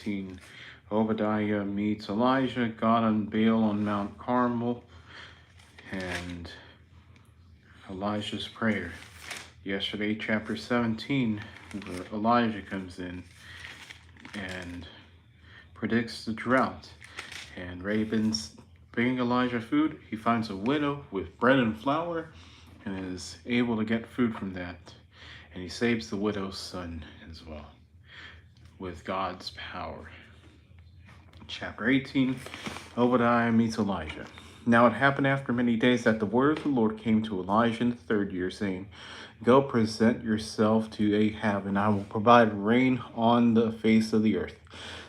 18. Obadiah meets Elijah, God and Baal on Mount Carmel, and Elijah's prayer. Yesterday, chapter 17, where Elijah comes in and predicts the drought. And Raven's bringing Elijah food. He finds a widow with bread and flour and is able to get food from that. And he saves the widow's son as well with God's power. Chapter 18, Obadiah meets Elijah. Now it happened after many days that the word of the Lord came to Elijah in the third year, saying, Go present yourself to Ahab, and I will provide rain on the face of the earth.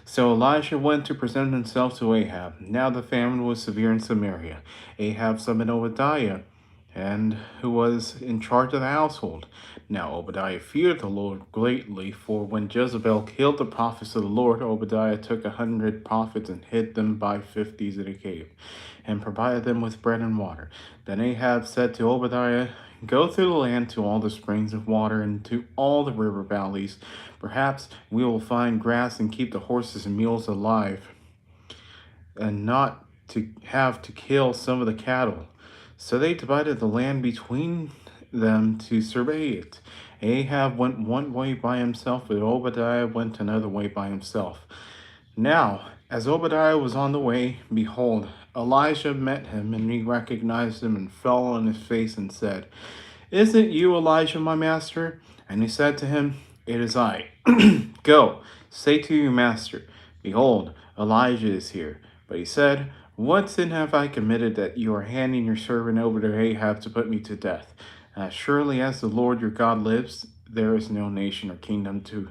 So Elijah went to present himself to Ahab. Now the famine was severe in Samaria. Ahab summoned Obadiah, and who was in charge of the household. Now Obadiah feared the Lord greatly, for when Jezebel killed the prophets of the Lord, Obadiah took 100 prophets and hid them by fifties in a cave, and provided them with bread and water. Then Ahab said to Obadiah, Go through the land to all the springs of water and to all the river valleys. Perhaps we will find grass and keep the horses and mules alive, and not to have to kill some of the cattle. So they divided the land between them to survey it. Ahab went one way by himself, but Obadiah went another way by himself. Now, as Obadiah was on the way, behold, Elijah met him, and he recognized him and fell on his face and said, Is it you, Elijah, my master? And he said to him, It is I. Go, say to your master, Behold, Elijah is here. But he said, What sin have I committed that you are handing your servant over to Ahab to put me to death? As surely as the Lord your God lives, there is no nation or kingdom to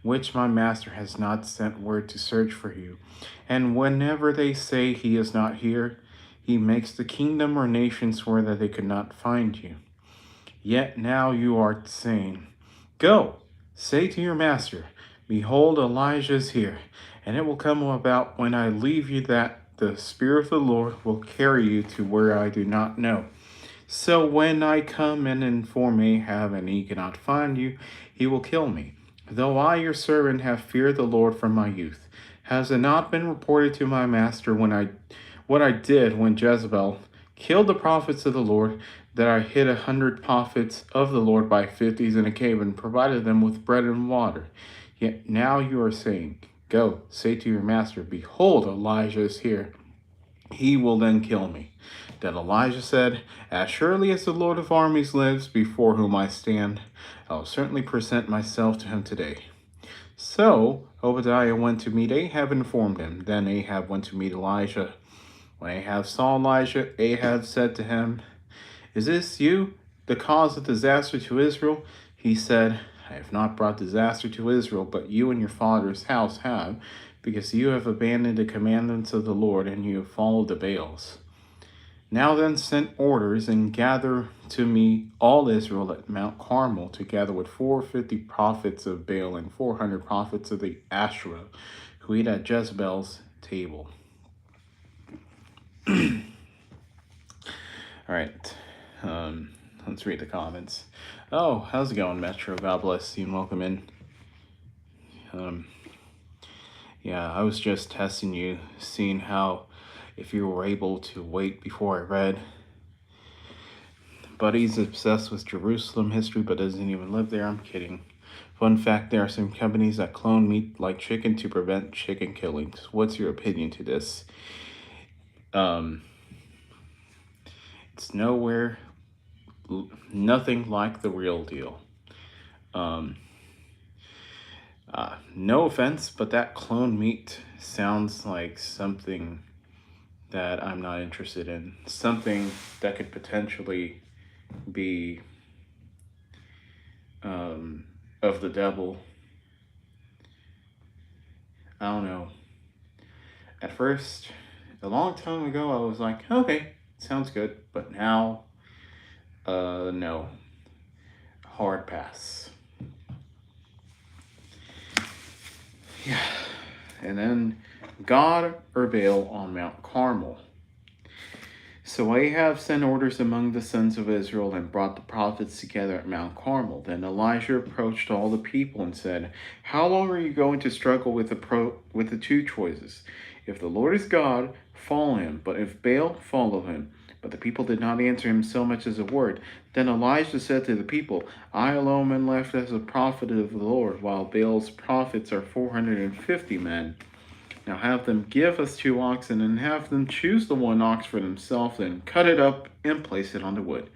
which my master has not sent word to search for you. And whenever they say he is not here, he makes the kingdom or nation swear that they could not find you. Yet now you are saying, Go, say to your master, Behold, Elijah is here. And it will come about when I leave you that the Spirit of the Lord will carry you to where I do not know. So when I come and inform Ahab and he cannot find you, he will kill me. Though I, your servant, have feared the Lord from my youth. Has it not been reported to my master what I did when Jezebel killed the prophets of the Lord, that I hid 100 prophets of the Lord by fifties in a cave and provided them with bread and water? Yet now you are saying, Go, say to your master, Behold, Elijah is here. He will then kill me. Then Elijah said, As surely as the Lord of armies lives, before whom I stand, I will certainly present myself to him today. So Obadiah went to meet Ahab and informed him. Then Ahab went to meet Elijah. When Ahab saw Elijah, Ahab said to him, Is this you, the cause of disaster to Israel? He said, I have not brought disaster to Israel, but you and your father's house have, because you have abandoned the commandments of the Lord, and you have followed the Baals. Now then send orders and gather to me all Israel at Mount Carmel, together with 450 prophets of Baal and 400 prophets of the Asherah, who eat at Jezebel's table. All right, let's read the comments. Oh, how's it going, Metro? God bless you and welcome in. Yeah, I was just testing you, seeing how, if you were able to wait before I read. Buddy's obsessed with Jerusalem history but doesn't even live there. I'm kidding. Fun fact, there are some companies that clone meat like chicken to prevent chicken killings. What's your opinion to this? It's nothing like the real deal. No offense, but that clone meat sounds like something that I'm not interested in. Something that could potentially be of the devil. I don't know. At first, a long time ago, I was like, okay, sounds good. But now, no. Hard pass. Yeah. And then God or Baal on Mount Carmel. So Ahab sent orders among the sons of Israel and brought the prophets together at Mount Carmel. Then Elijah approached all the people and said, "How long are you going to struggle with the two choices? If the Lord is God, follow him, but if Baal, follow him." But the people did not answer him so much as a word. Then Elijah said to the people, "I alone am left as a prophet of the Lord, while Baal's prophets are 450 men. Now have them give us 2 oxen, and have them choose the one ox for themselves, and cut it up and place it on the wood.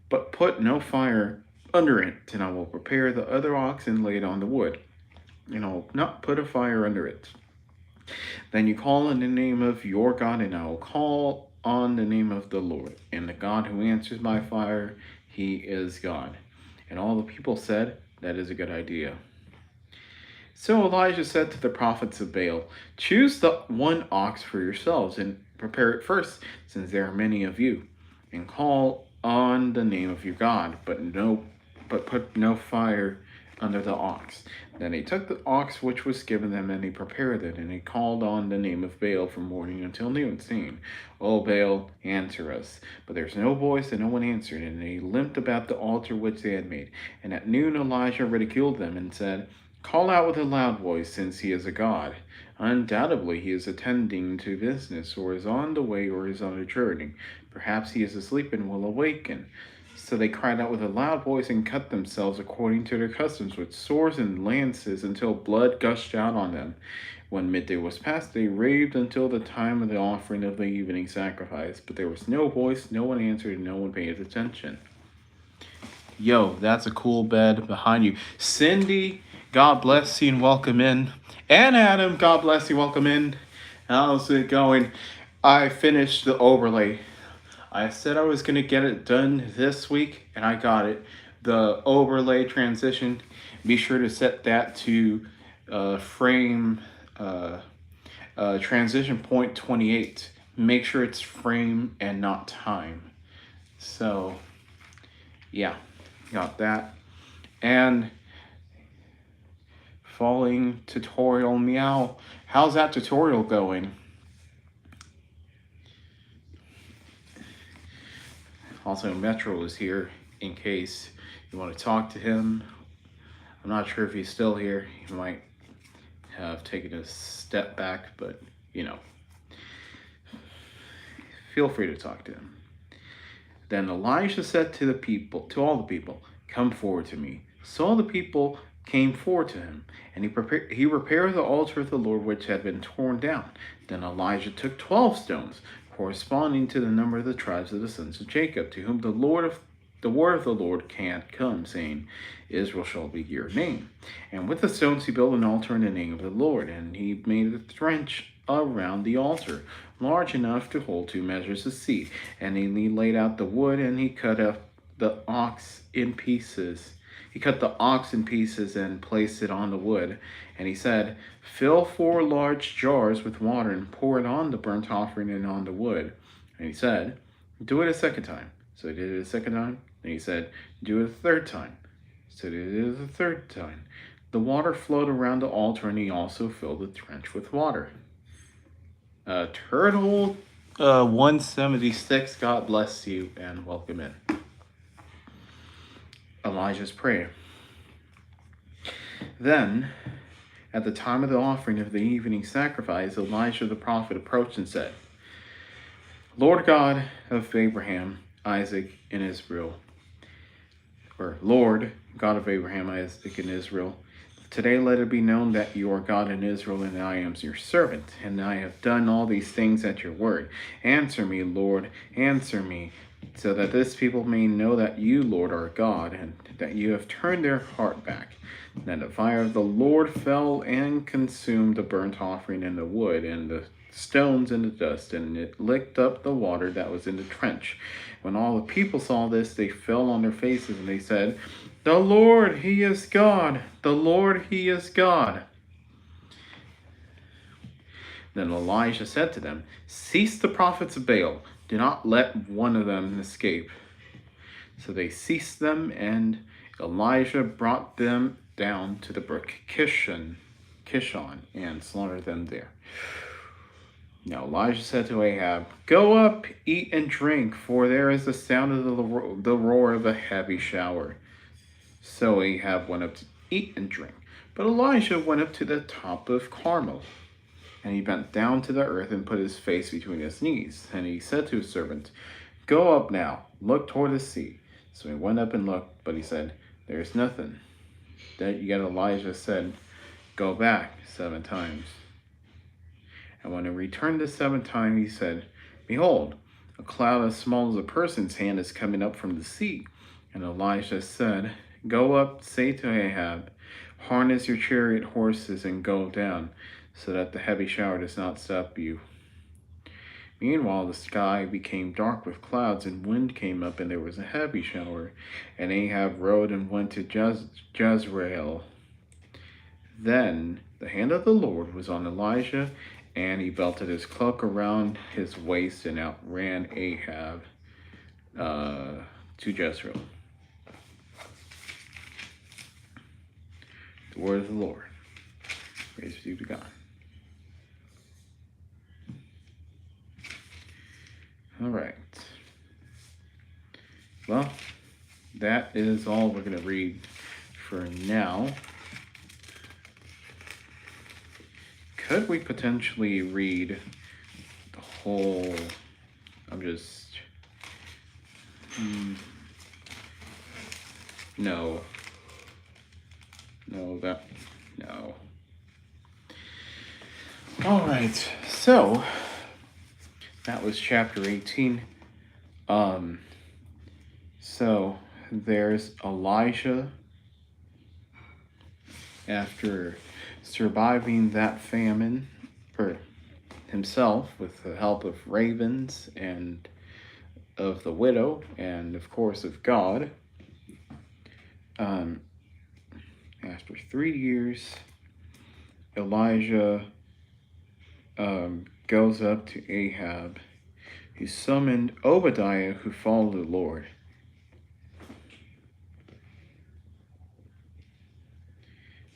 But put no fire under it, and I will prepare the other ox and lay it on the wood, and I will not put a fire under it. Then you call on the name of your God, and I will call on the name of the Lord. And the God who answers by fire, he is God." And all the people said, "That is a good idea." So Elijah said to the prophets of Baal, "Choose the one ox for yourselves, and prepare it first, since there are many of you, and call on the name of your God, but put no fire under the ox." Then he took the ox which was given them, and he prepared it, and he called on the name of Baal from morning until noon, saying, "O Baal, answer us." But there was no voice, and no one answered, and they limped about the altar which they had made. And at noon Elijah ridiculed them, and said, "Call out with a loud voice, since he is a god. Undoubtedly he is attending to business, or is on the way, or is on a journey. Perhaps he is asleep and will awaken." So they cried out with a loud voice and cut themselves according to their customs with swords and lances until blood gushed out on them. When midday was past, they raved until the time of the offering of the evening sacrifice. But there was no voice, no one answered, and no one paid attention. Yo, that's a cool bed behind you. Cindy, God bless you and welcome in. And Adam, God bless you, welcome in. How's it going? I finished the overlay. I said I was going to get it done this week, and I got it. The overlay transition, be sure to set that to frame transition point 28. Make sure it's frame and not time. So, yeah, got that. And falling tutorial meow. How's that tutorial going? Also, Metro is here in case you want to talk to him. I'm not sure if he's still here. He might have taken a step back, but you know, feel free to talk to him. Then Elijah said to all the people, "Come forward to me." So all the people came forward to him, and he repaired the altar of the Lord which had been torn down. Then Elijah took 12 stones, corresponding to the number of the tribes of the sons of Jacob, to whom the word of the Lord can't come, saying, "Israel shall be your name." And with the stones he built an altar in the name of the Lord, and he made a trench around the altar, large enough to hold 2 measures of seed. And he laid out the wood, and he cut up the ox in pieces. He cut the ox in pieces and placed it on the wood. And he said, "Fill 4 large jars with water and pour it on the burnt offering and on the wood." And he said, "Do it a second time." So he did it a second time. And he said, "Do it a third time." So he did it a third time. The water flowed around the altar, and he also filled the trench with water. Turtle 176, God bless you and welcome in. Elijah's prayer. Then, at the time of the offering of the evening sacrifice, Elijah the prophet approached and said, "Lord God of Abraham, Isaac, and Israel," or "Lord God of Abraham, Isaac, and Israel, today let it be known that you are God in Israel, and I am your servant, and I have done all these things at your word. Answer me, Lord, answer me, so that this people may know that you, Lord, are God, and that you have turned their heart back." Then the fire of the Lord fell and consumed the burnt offering and the wood and the stones and the dust, and it licked up the water that was in the trench. When all the people saw this, they fell on their faces, and they said, "The Lord, he is God! The Lord, he is God!" Then Elijah said to them, "Cease the prophets of Baal. Do not let one of them escape." So they ceased them, and Elijah brought them down to the brook Kishon, and slaughtered them there. Now Elijah said to Ahab, "Go up, eat and drink, for there is the sound of the roar of a heavy shower." So Ahab went up to eat and drink. But Elijah went up to the top of Carmel, and he bent down to the earth and put his face between his knees. And he said to his servant, "Go up now, look toward the sea." So he went up and looked, but he said, "There is nothing." Yet Elijah said, "Go back 7 times. And when he returned the 7th time, he said, "Behold, a cloud as small as a person's hand is coming up from the sea." And Elijah said, "Go up, say to Ahab, harness your chariot horses and go down, so that the heavy shower does not stop you." Meanwhile, the sky became dark with clouds, and wind came up, and there was a heavy shower. And Ahab rode and went to Jezreel. Then the hand of the Lord was on Elijah, and he belted his cloak around his waist and outran Ahab to Jezreel. The word of the Lord. Praise be to God. All right. Well, that is all we're going to read for now. Could we potentially read the whole? No. All right. So that was chapter 18. So there's Elijah after surviving that famine for himself with the help of ravens and of the widow and of course of God. After 3 years, Elijah goes up to Ahab. He summoned Obadiah, who followed the Lord.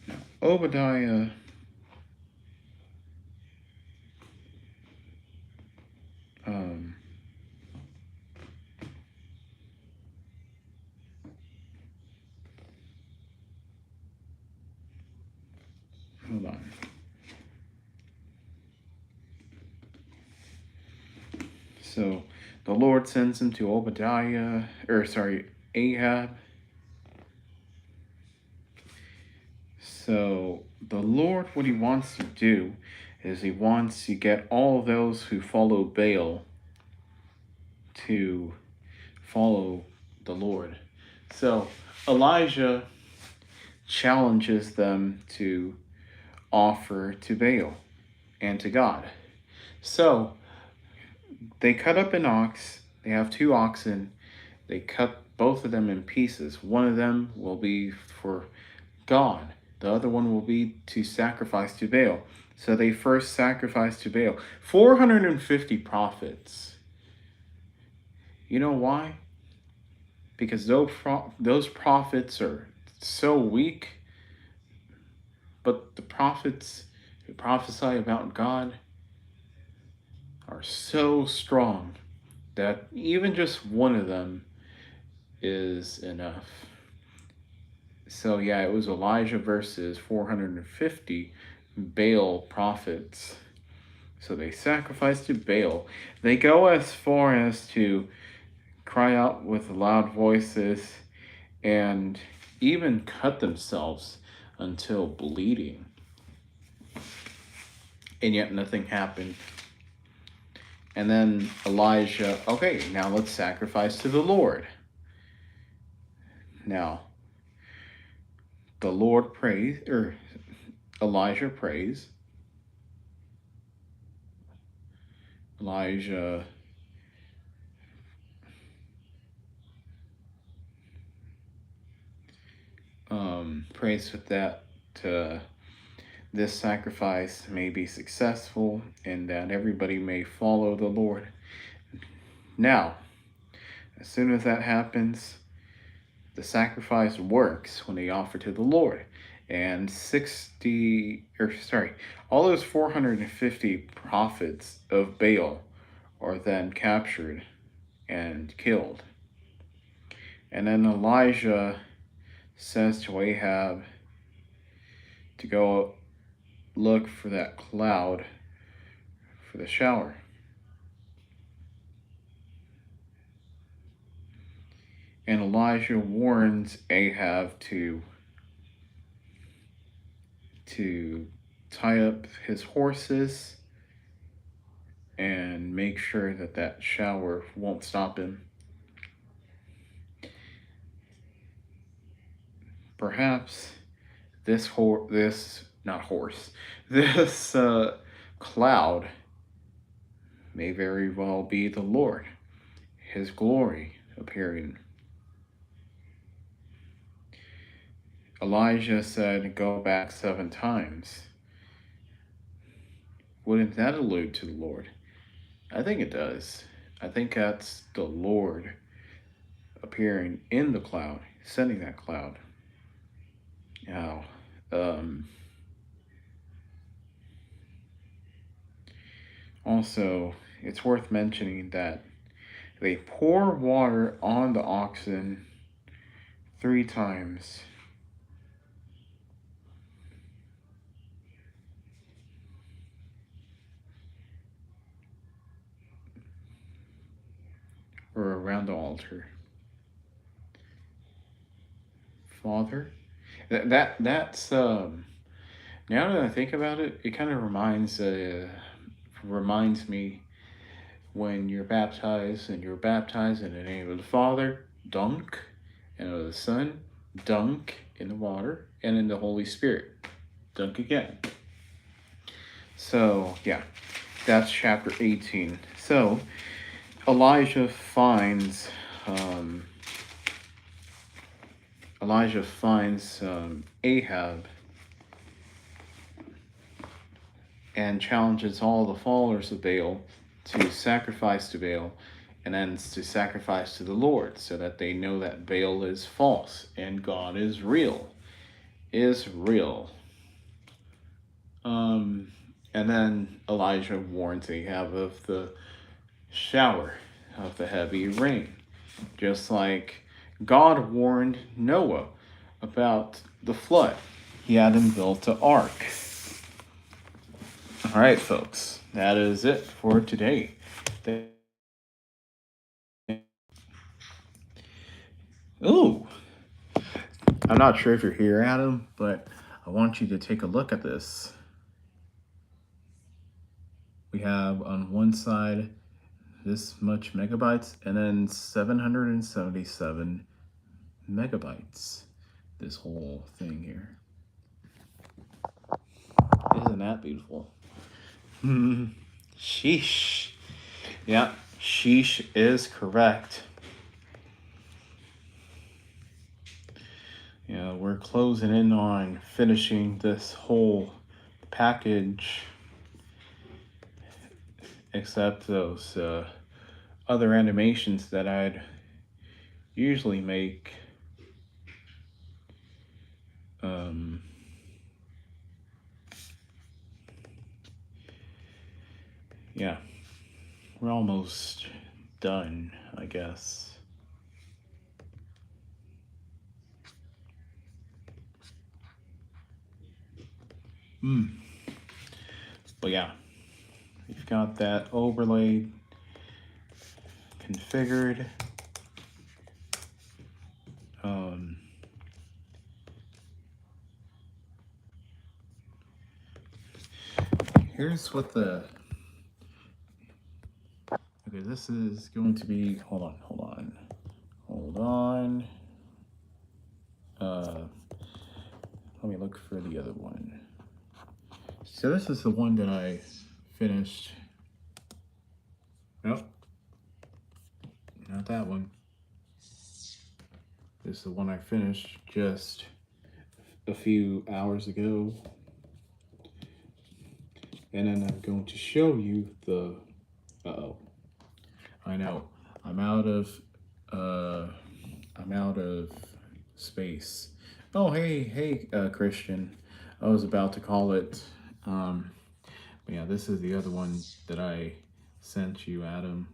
Now, Obadiah hold on. So the Lord sends him to Ahab. So the Lord, what he wants to do is he wants to get all those who follow Baal to follow the Lord. So Elijah challenges them to offer to Baal and to God. So they cut up an ox. They have 2 oxen. They cut both of them in pieces. One of them will be for God. The other one will be to sacrifice to Baal. So they first sacrificed to Baal. 450 prophets. You know why? Because those prophets are so weak. But the prophets who prophesy about God are so strong that even just one of them is enough. So yeah, it was Elijah versus 450 Baal prophets. So they sacrifice to Baal. They go as far as to cry out with loud voices and even cut themselves until bleeding. And yet nothing happened. And then Elijah, okay, now let's sacrifice to the Lord. Now, the Lord prays, or Elijah prays. Elijah prays with that this sacrifice may be successful and that everybody may follow the Lord. Now, as soon as that happens, the sacrifice works when they offer to the Lord. and all those 450 prophets of Baal are then captured and killed. And then Elijah says to Ahab to go look for that cloud for the shower. And Elijah warns Ahab to tie up his horses and make sure that that shower won't stop him. Perhaps this cloud may very well be the Lord, his glory appearing. Elijah said, "Go back 7 times." Wouldn't that allude to the Lord? I think it does. I think that's the Lord appearing in the cloud, sending that cloud. Now, also, it's worth mentioning that they pour water on the oxen 3 times. Or around the altar. Father? That's now that I think about it, it kind of reminds me when you're baptized and you're baptized in the name of the Father, dunk, and of the Son, dunk in the water, and in the Holy Spirit, dunk again. So yeah, that's chapter 18. So Elijah finds Ahab and challenges all the followers of Baal to sacrifice to Baal and then to sacrifice to the Lord, so that they know that Baal is false and God is real. And then Elijah warns Ahab of the shower, of the heavy rain, just like God warned Noah about the flood. He had him build an ark. All right, folks, that is it for today. Ooh, I'm not sure if you're here, Adam, but I want you to take a look at this. We have on one side this much megabytes and then 777 megabytes. This whole thing here. Isn't that beautiful? Sheesh. Yeah, sheesh is correct. Yeah, we're closing in on finishing this whole package, except those other animations that I'd usually make. Yeah, we're almost done, I guess. But yeah, we've got that overlay configured. Here's what the... Okay, this is going to be... Hold on. Let me look for the other one. So this is the one that I finished. Nope. Not that one. This is the one I finished just a few hours ago. And then I'm going to show you the... I know. I'm out of space. Oh, hey, Christian. I was about to call it. But yeah, this is the other one that I sent you, Adam.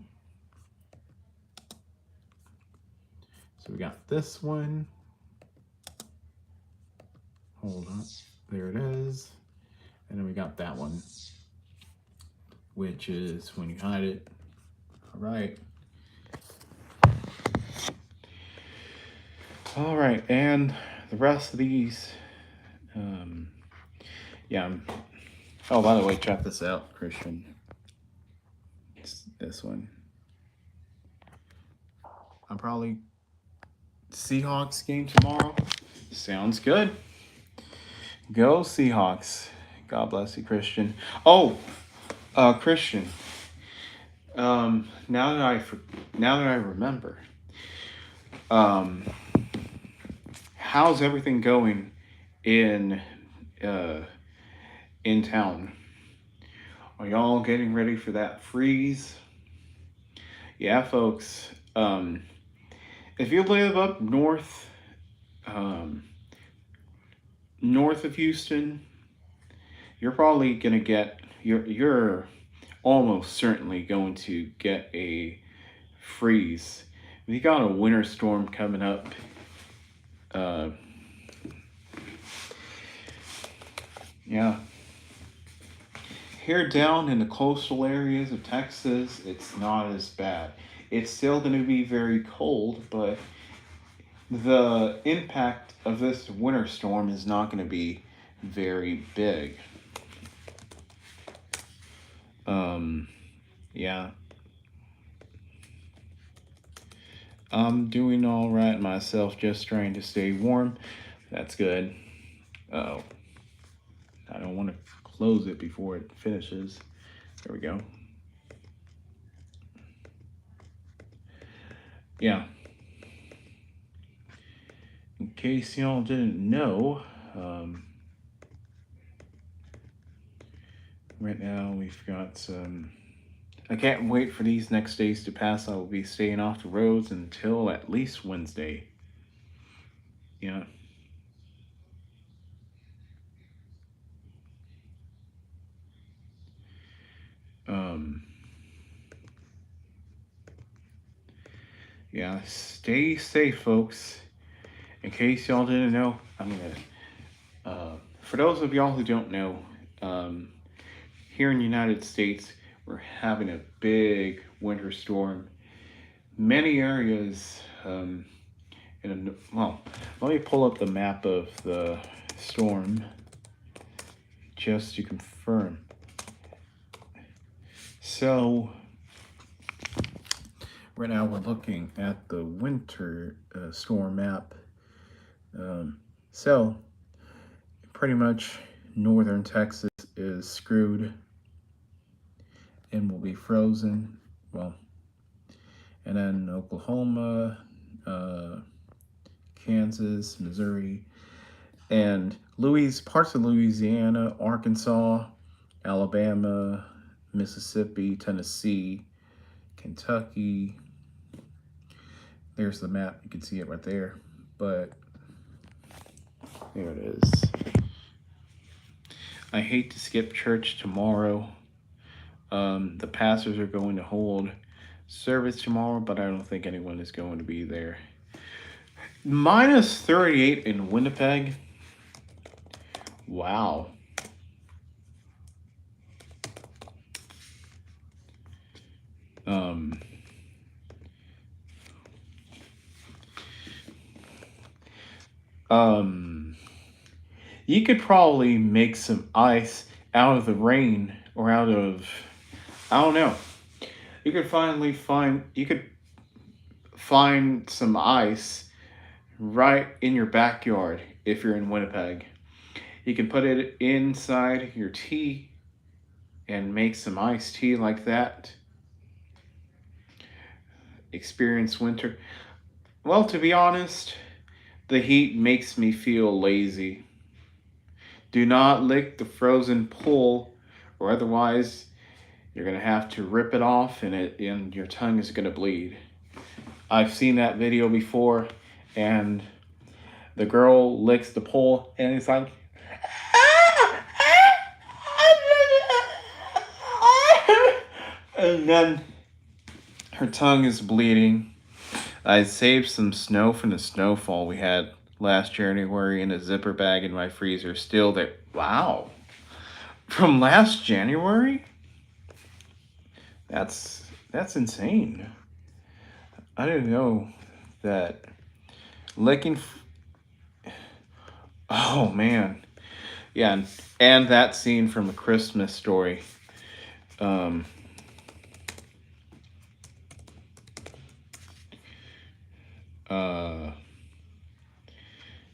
So we got this one. Hold on. There it is. And then we got that one, which is when you hide it. All right. All right, and the rest of these, yeah. Oh, by the way, check this out, Christian. It's this one. I'm probably Seahawks game tomorrow. Sounds good. Go Seahawks. God bless you, Christian. Oh, Christian. Now that I remember, um, how's everything going in town? Are y'all getting ready for that freeze? Yeah, folks. If you live up north of Houston, you're probably gonna get you're almost certainly going to get a freeze. We got a winter storm coming up. Yeah. Here down in the coastal areas of Texas, it's not as bad. It's still going to be very cold, but the impact of this winter storm is not going to be very big. Yeah. I'm doing all right myself, just trying to stay warm. That's good. Oh, I don't want to close it before it finishes. There we go. Yeah. In case y'all didn't know, right now we've got some. I can't wait for these next days to pass. I will be staying off the roads until at least Wednesday. Yeah. Yeah, stay safe, folks. In case y'all didn't know, I'm gonna. For those of y'all who don't know, here in the United States, we're having a big winter storm. Many areas, well, let me pull up the map of the storm just to confirm. So, right now we're looking at the winter storm map. So, pretty much northern Texas is screwed and will be frozen. Well, and then Oklahoma, Kansas, Missouri, and parts of Louisiana, Arkansas, Alabama, Mississippi, Tennessee, Kentucky. There's the map. You can see it right there. But there it is. I hate to skip church tomorrow. The pastors are going to hold service tomorrow, but I don't think anyone is going to be there. Minus 38 in Winnipeg. Wow. You could probably make some ice out of the rain or out of, I don't know. You could find some ice right in your backyard if you're in Winnipeg. You can put it inside your tea and make some iced tea like that. Experience winter. Well, to be honest, the heat makes me feel lazy. Do not lick the frozen pole, or otherwise you're going to have to rip it off and your tongue is going to bleed. I've seen that video before, and the girl licks the pole, and it's like, and then her tongue is bleeding. I saved some snow from the snowfall we had last January in a zipper bag in my freezer. Still there. Wow. From last January? That's insane. I didn't know that licking. Oh man, yeah, and that scene from A Christmas Story.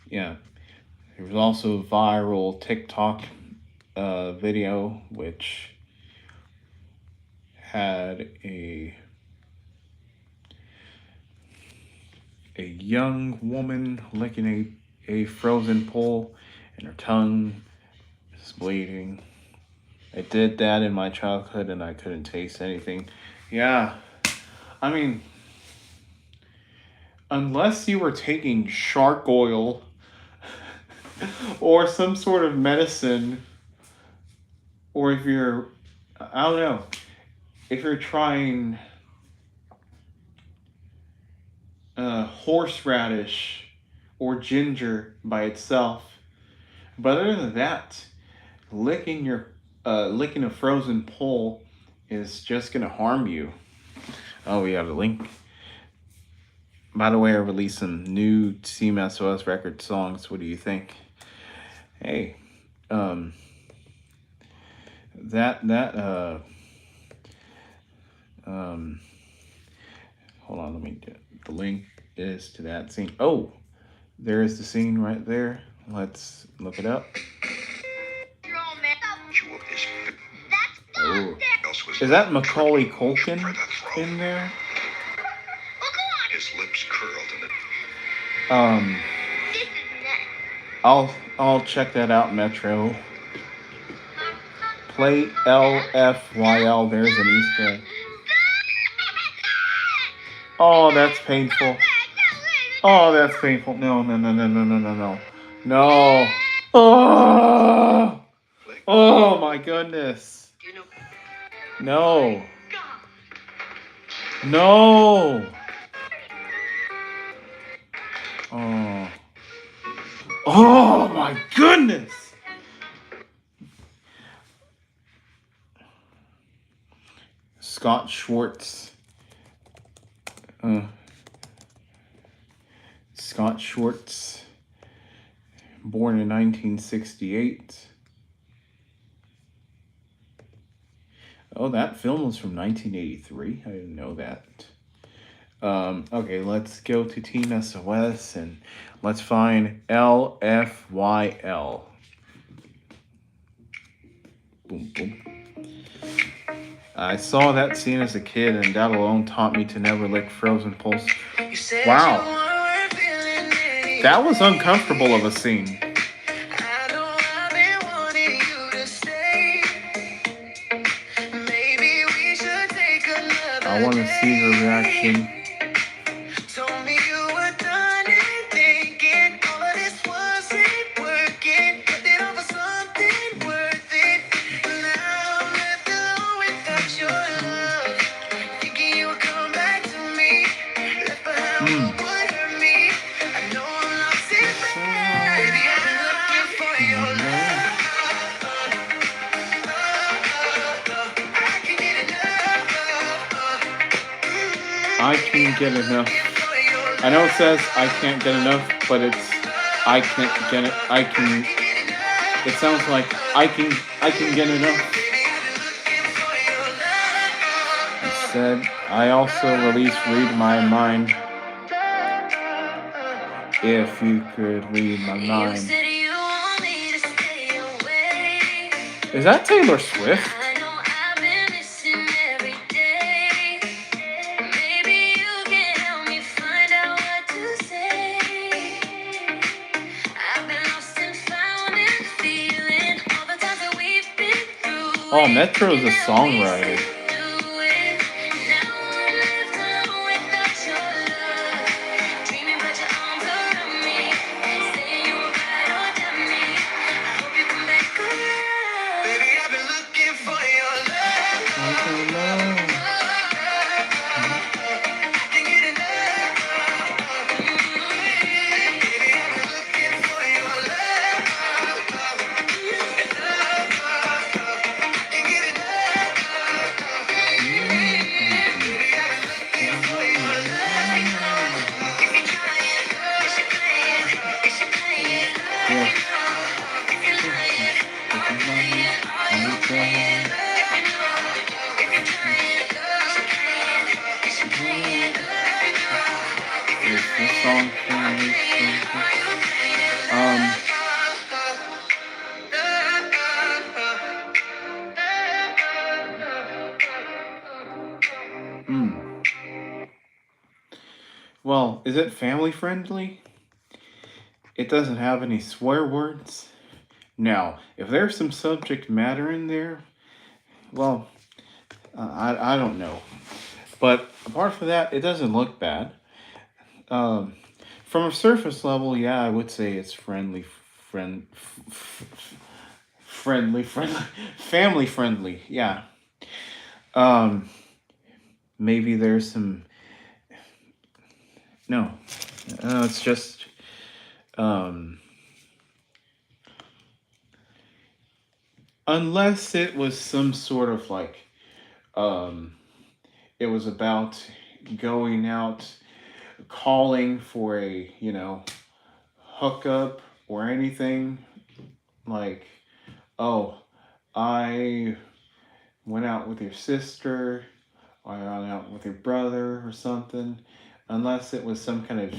Yeah, there was also a viral TikTok video which had a young woman licking a frozen pole, and her tongue is bleeding. I did that in my childhood, and I couldn't taste anything. Yeah, I mean, unless you were taking shark oil or some sort of medicine, or if you're, I don't know, if you're trying horseradish or ginger by itself. But other than that, licking a frozen pole is just gonna harm you. Oh, we have a link. By the way, I released some new Team S.O.S record songs. What do you think? Hey, hold on, let me get the link is to that scene. Oh, there is the scene right there. Let's look it up. Oh. Is that Macaulay Culkin in there? His lips curled in I'll check that out, Metro. Play LFYL. There's an Easter egg. Oh, that's painful. Oh, that's painful. No. No. Oh. Oh my goodness. No. No. Oh. Oh my goodness. Scott Schwartz. Scott Schwartz, born in 1968. Oh, that film was from 1983. I didn't know that. Okay, let's go to Team S.O.S. and let's find LFYL. Boom, boom. I saw that scene as a kid, and that alone taught me to never lick frozen poles. Wow. That was uncomfortable of a scene. I want to see her reaction. I can get enough. I know it says I can't get enough, but it's I can't get it. I can. It sounds like I can get enough. Instead, I also released Read My Mind. If you could read my mind. Is that Taylor Swift? Oh, Metro's a songwriter. Well, is it family friendly? It doesn't have any swear words. Now, if there's some subject matter in there, well, I don't know. But apart from that, it doesn't look bad. Um, from a surface level, yeah, I would say it's friendly, family friendly. Yeah. Um, maybe there's some. No, it's just. Um, unless it was some sort of like. Um, it was about going out, calling for a hookup or anything like, oh, I went out with your sister or I went out with your brother or something. Unless it was some kind of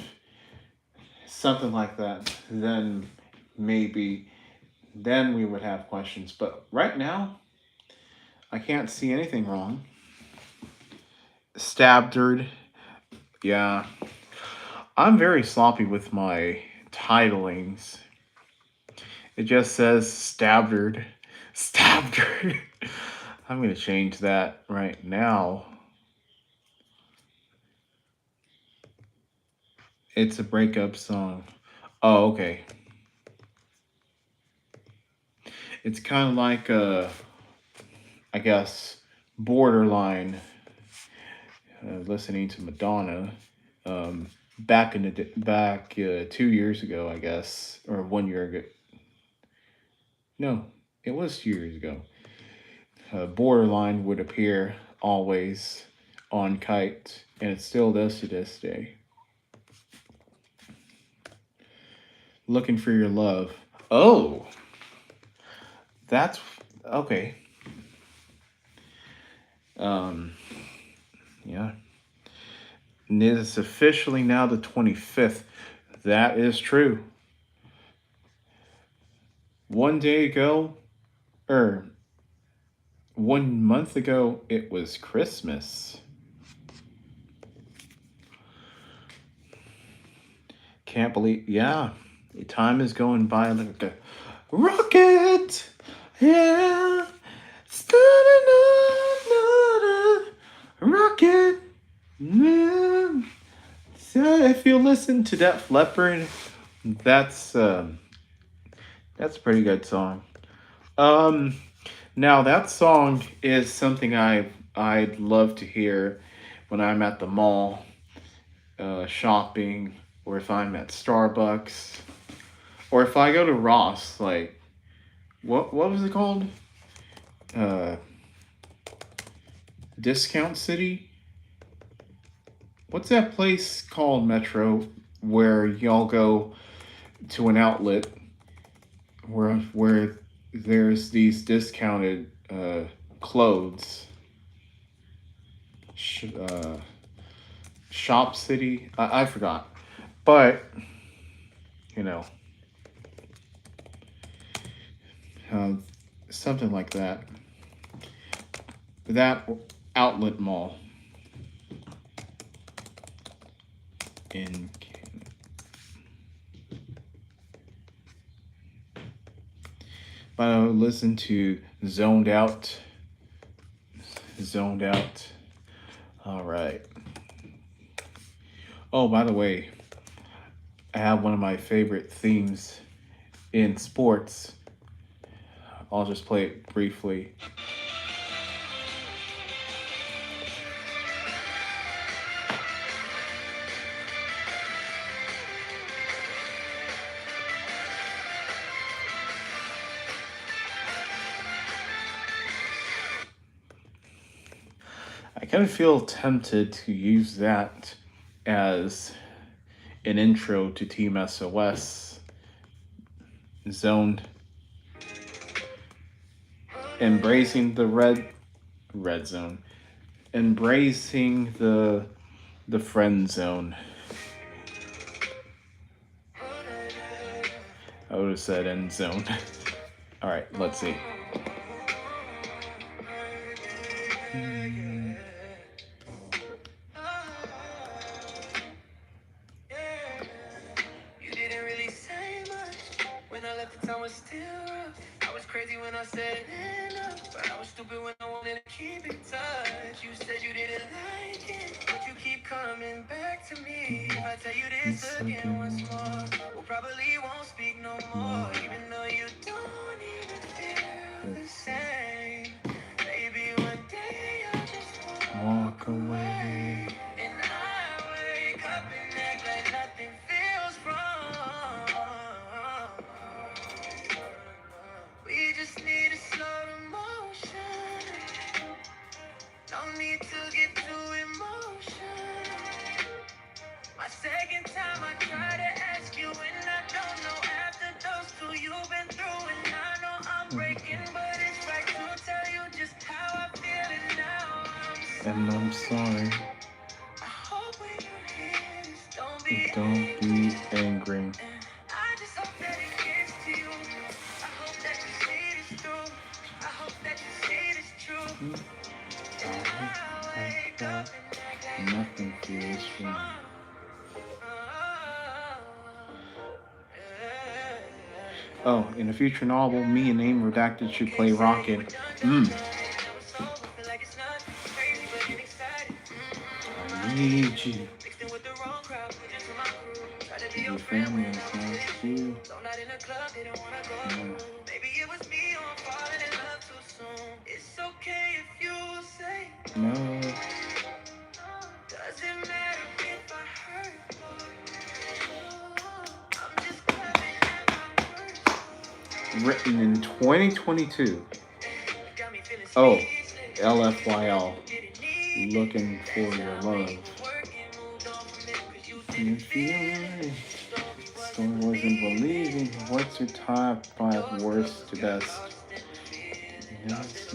something like that, then maybe then we would have questions. But right now, I can't see anything wrong. Stabdard, yeah. I'm very sloppy with my titlings. It just says Stabdard. Stabdard. I'm going to change that right now. It's a breakup song. Oh, okay. It's kind of like I guess borderline listening to Madonna back 2 years ago, I guess, or 1 year ago. No, it was 2 years ago. Borderline would appear always on Kite, and it still does to this day. Looking for your love. Oh, that's okay. Um, yeah. And it is officially now the 25th. That is true. 1 day ago, or 1 month ago, it was Christmas. Can't believe, yeah. Time is going by like a rocket. Yeah. Rocket. Yeah. So if you listen to Def Leppard, that's a pretty good song. Now that song is something I'd love to hear when I'm at the mall, shopping, or if I'm at Starbucks, or if I go to Ross. Like, what was it called? Uh, Discount City. What's that place called, Metro, where y'all go to an outlet where there's these discounted clothes? Shop City. I forgot, but you know, uh, something like that. That outlet mall in. But I would listen to Zoned Out. Zoned Out. All right. Oh, by the way, I have one of my favorite themes in sports. I'll just play it briefly. I kind of feel tempted to use that as an intro to Team S.O.S. Zoned. Embracing the red zone. Embracing the friend zone. I would have said end zone. All right, let's see. again once more. We'll probably won't speak no more, even though you don't even feel the same. Maybe one day I'll just walk away, and I wake up and act like nothing feels wrong. We just need to slow the motion. No need to get too emotional. My second time I try to ask you and I don't know. After those two you've been through and I know I'm breaking, but it's right to tell you just how I feel and now I'm sorry. I hope when you hear this, don't be angry. I just hope that it gets to you. I hope that you see this through. I hope that you see this true. And I wake up and nothing feels wrong. Oh, in a future novel, me and Name Redacted should play Rocket. I need you. Your family is nice too. Maybe it was me or falling in love too soon. It's okay if you say no. Doesn't matter if I hurt. I'm just clapping at my worst. Written in 2022. Oh, LFYL. Looking for your love. You feel right. Still wasn't believing. What's your top 5 worst to best? Yes,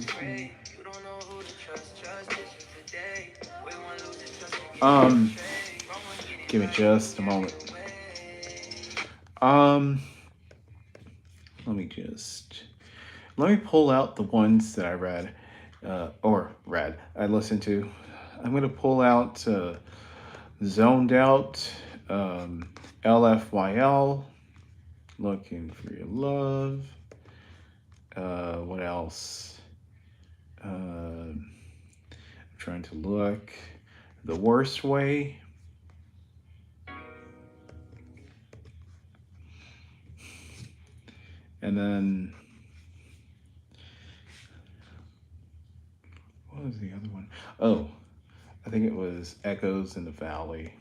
give me just a moment. Let me pull out the ones that I read, I listened to. I'm gonna pull out Zoned Out, LFYL, Looking for Your Love. What else? I'm trying to look. The Worst Way. And then, what was the other one? Oh, I think it was Echoes in the Valley.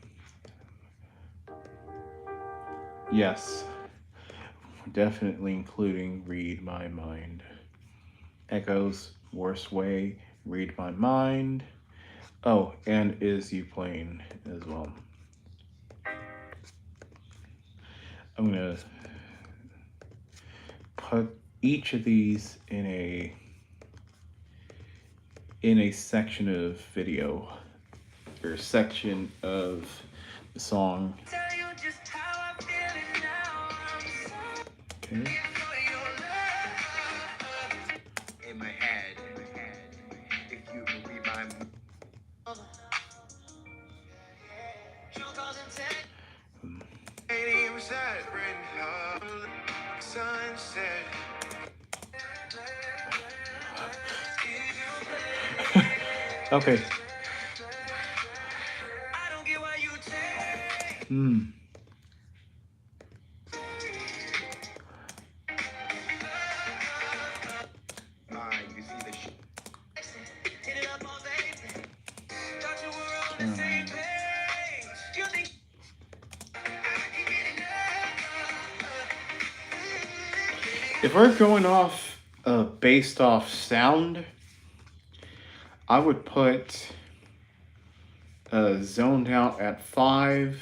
Yes, definitely including Read My Mind. Echoes, Worst Way, Read My Mind. Oh, and Is You Playing as well. I'm gonna put each of these in a section of video, or section of the song. Okay. In my head, if you will be my okay. If we're going off based off sound, I would put Zoned Out at 5,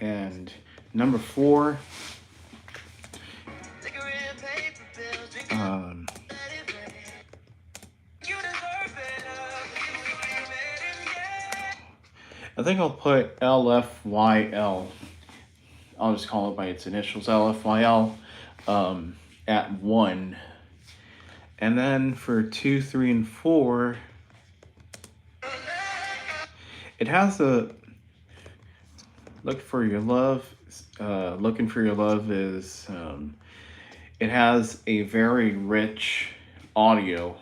and number 4 I think I'll put LFYL. I'll just call it by its initials, LFYL, at 1. And then for 2, 3, and 4, it has a Looking for Your Love. Looking for Your Love is, it has a very rich audio.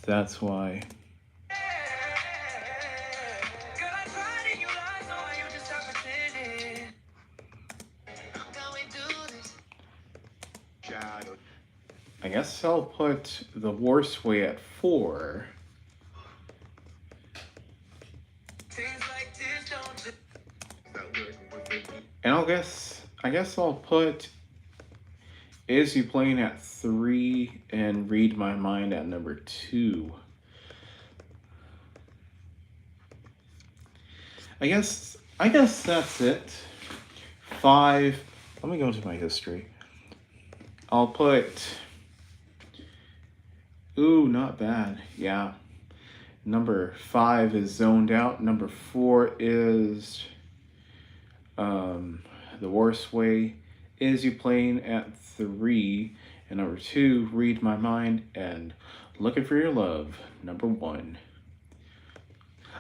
That's why. guess I'll put The Worst Way at 4. And I guess I'll put Is You Playing at 3 and Read My Mind at number 2. I guess that's it. 5. Let me go into my history. I'll put. Ooh, not bad. Yeah. Number 5 is Zoned Out. Number 4 is The Worst Way. Is You Playing at 3. And number 2, Read My Mind. And Looking for Your Love, number 1.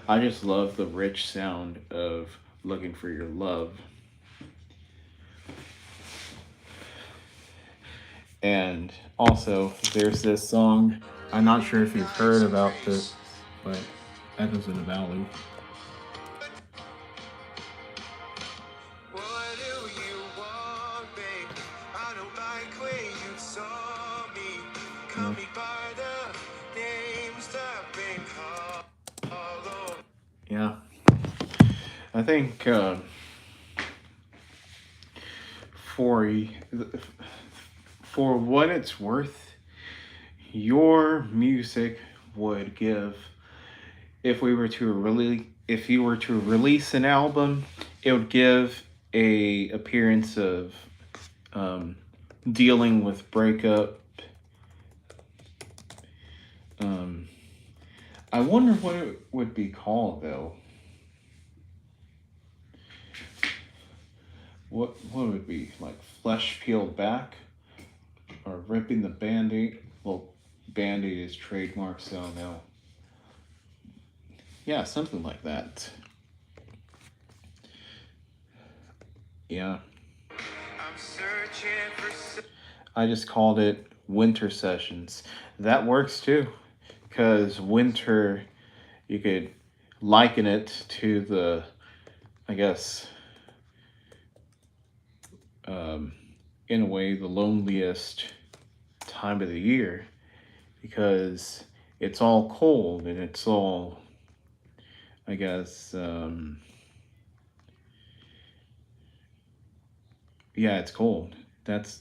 I just love the rich sound of Looking for Your Love. And also, there's this song. I'm not sure if you've heard about this, but Echoes in the Valley. Yeah. I think for what it's worth, your music would give, if you were to release an album, it would give a appearance of dealing with breakup. I wonder what it would be called though. What would it be, like Flesh Peeled Back, or Ripping the Band-Aid? Well, Band-Aid is trademark, so no. Yeah, something like that. Yeah. I just called it Winter Sessions. That works too, because winter, you could liken it to the, I guess, in a way, the loneliest time of the year, because it's all cold and it's all, I guess, yeah, it's cold. That's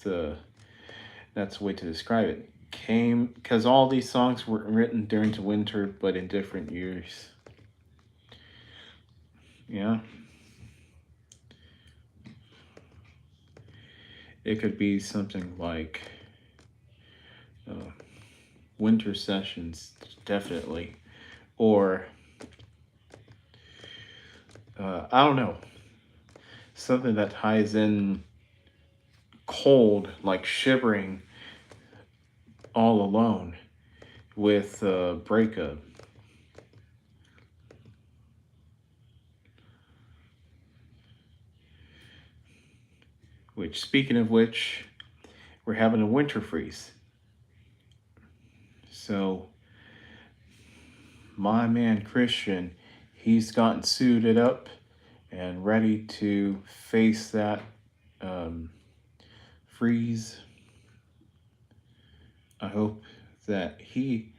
the way to describe it. Because all these songs were written during the winter, but in different years. Yeah. It could be something like Winter Sessions, definitely, or I don't know, something that ties in cold, like shivering all alone with breakup. Which, speaking of which, we're having a winter freeze. So, my man Christian, he's gotten suited up and ready to face that freeze. I hope that he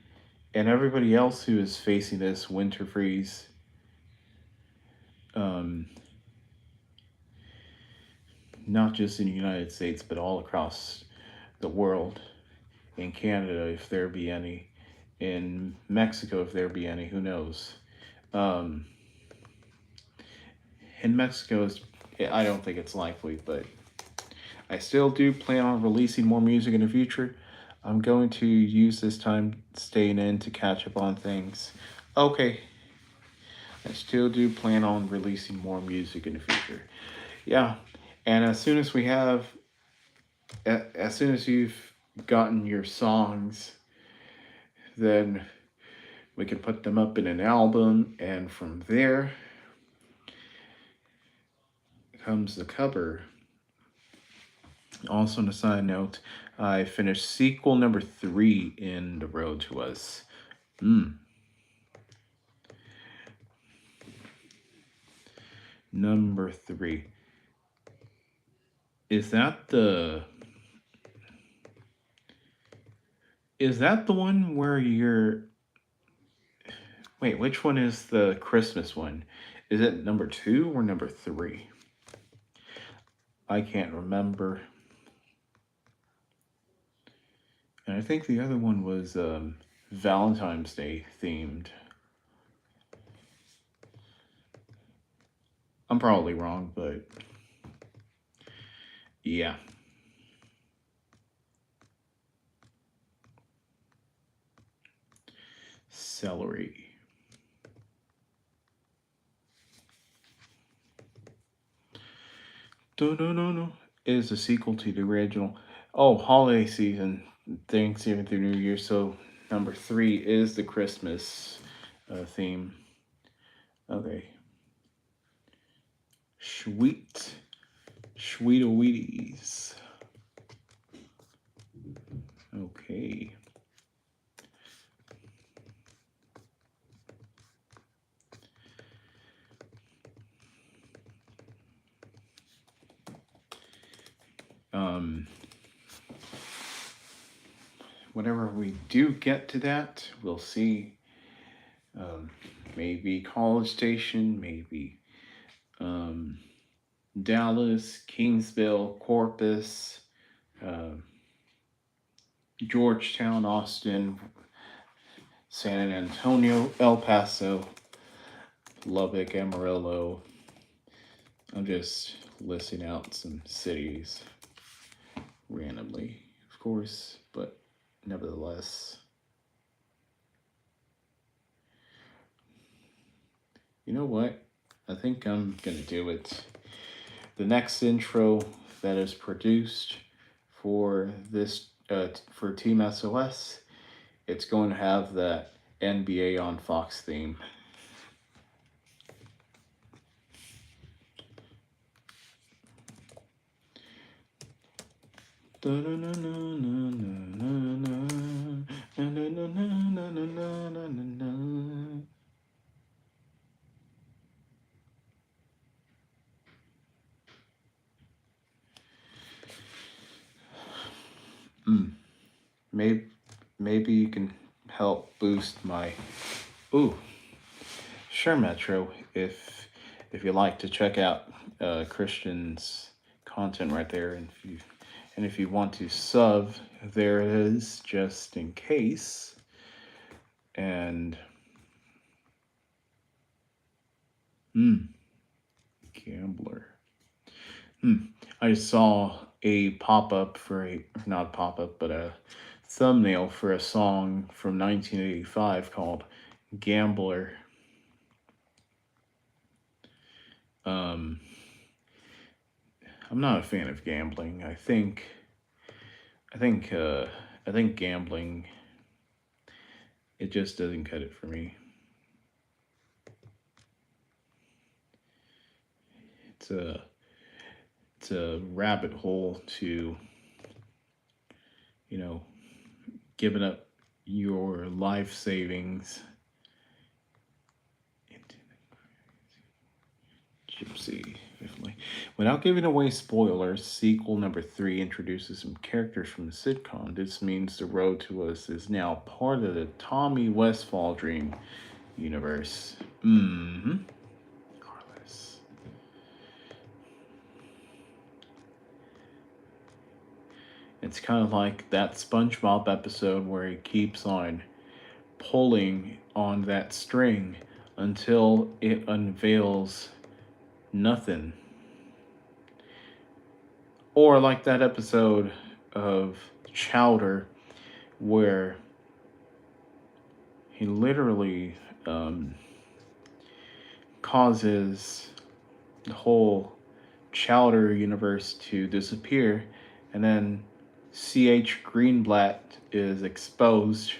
and everybody else who is facing this winter freeze not just in the United States, but all across the world, in Canada, if there be any, in Mexico, if there be any, who knows. In Mexico, I don't think it's likely, but I still do plan on releasing more music in the future. I'm going to use this time staying in to catch up on things. Okay. I still do plan on releasing more music in the future. Yeah. And as soon as you've gotten your songs, then we can put them up in an album, and from there comes the cover. Also, on a side note, I finished sequel number 3 in The Road to Us. Number 3. Is that the Is that the one where you're... Wait, which one is the Christmas one? Is it number 2 or number 3? I can't remember. And I think the other one was Valentine's Day themed. I'm probably wrong, but yeah. Celery. No. Is a sequel to the original. Oh, holiday season, Thanksgiving through New Year. So number 3 is the Christmas theme. Okay. Sweet Wheaties. Okay. Whenever we do get to that, we'll see. Maybe College Station, maybe Dallas, Kingsville, Corpus, Georgetown, Austin, San Antonio, El Paso, Lubbock, Amarillo. I'm just listing out some cities randomly, of course, but nevertheless. You know what? I think I'm gonna do it. The next intro that is produced for this for Team S.O.S, it's going to have that NBA on Fox theme. Maybe you can help boost my... Ooh, sure, Metro. If you like to check out Christian's content right there, and if you want to sub, there it is, just in case. And Gambler. I saw a pop-up for a, not pop-up, but a thumbnail for a song from 1985 called Gambler. I'm not a fan of gambling. I think gambling, it just doesn't cut it for me. It's a rabbit hole to, giving up your life savings. Gypsy, definitely. Without giving away spoilers, sequel number 3 introduces some characters from the sitcom. This means The Road to Us is now part of the Tommy Westfall Dream universe. Carlos. It's kind of like that SpongeBob episode where he keeps on pulling on that string until it unveils nothing. Or like that episode of Chowder where he literally causes the whole Chowder universe to disappear, and then C.H. Greenblatt is exposed.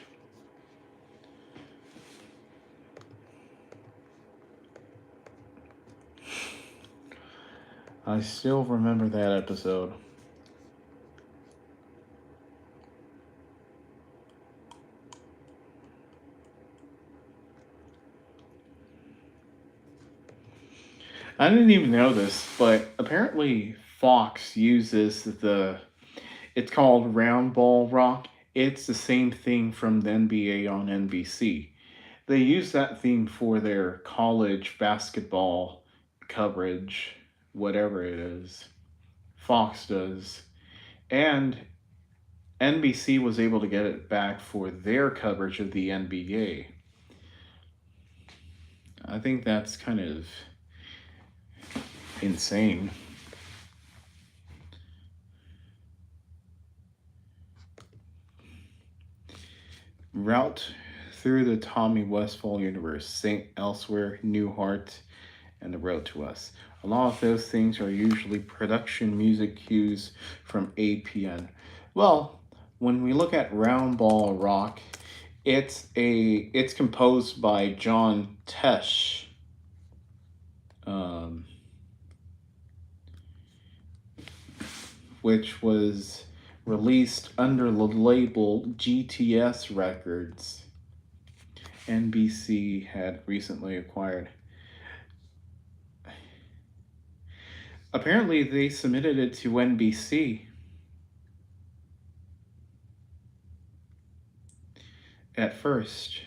I still remember that episode. I didn't even know this, but apparently Fox uses it's called Round Ball Rock. It's the same thing from the NBA on NBC. They use that theme for their college basketball coverage, whatever it is. Fox does. And NBC was able to get it back for their coverage of the NBA. I think that's kind of insane. Route through the Tommy Westfall universe, Saint Elsewhere, New Heart, and The Road to Us. A lot of those things are usually production music cues from APN. Well, when we look at Round Ball Rock, it's composed by John Tesh. Which was released under the label GTS Records. NBC had recently acquired. Apparently, they submitted it to NBC at first.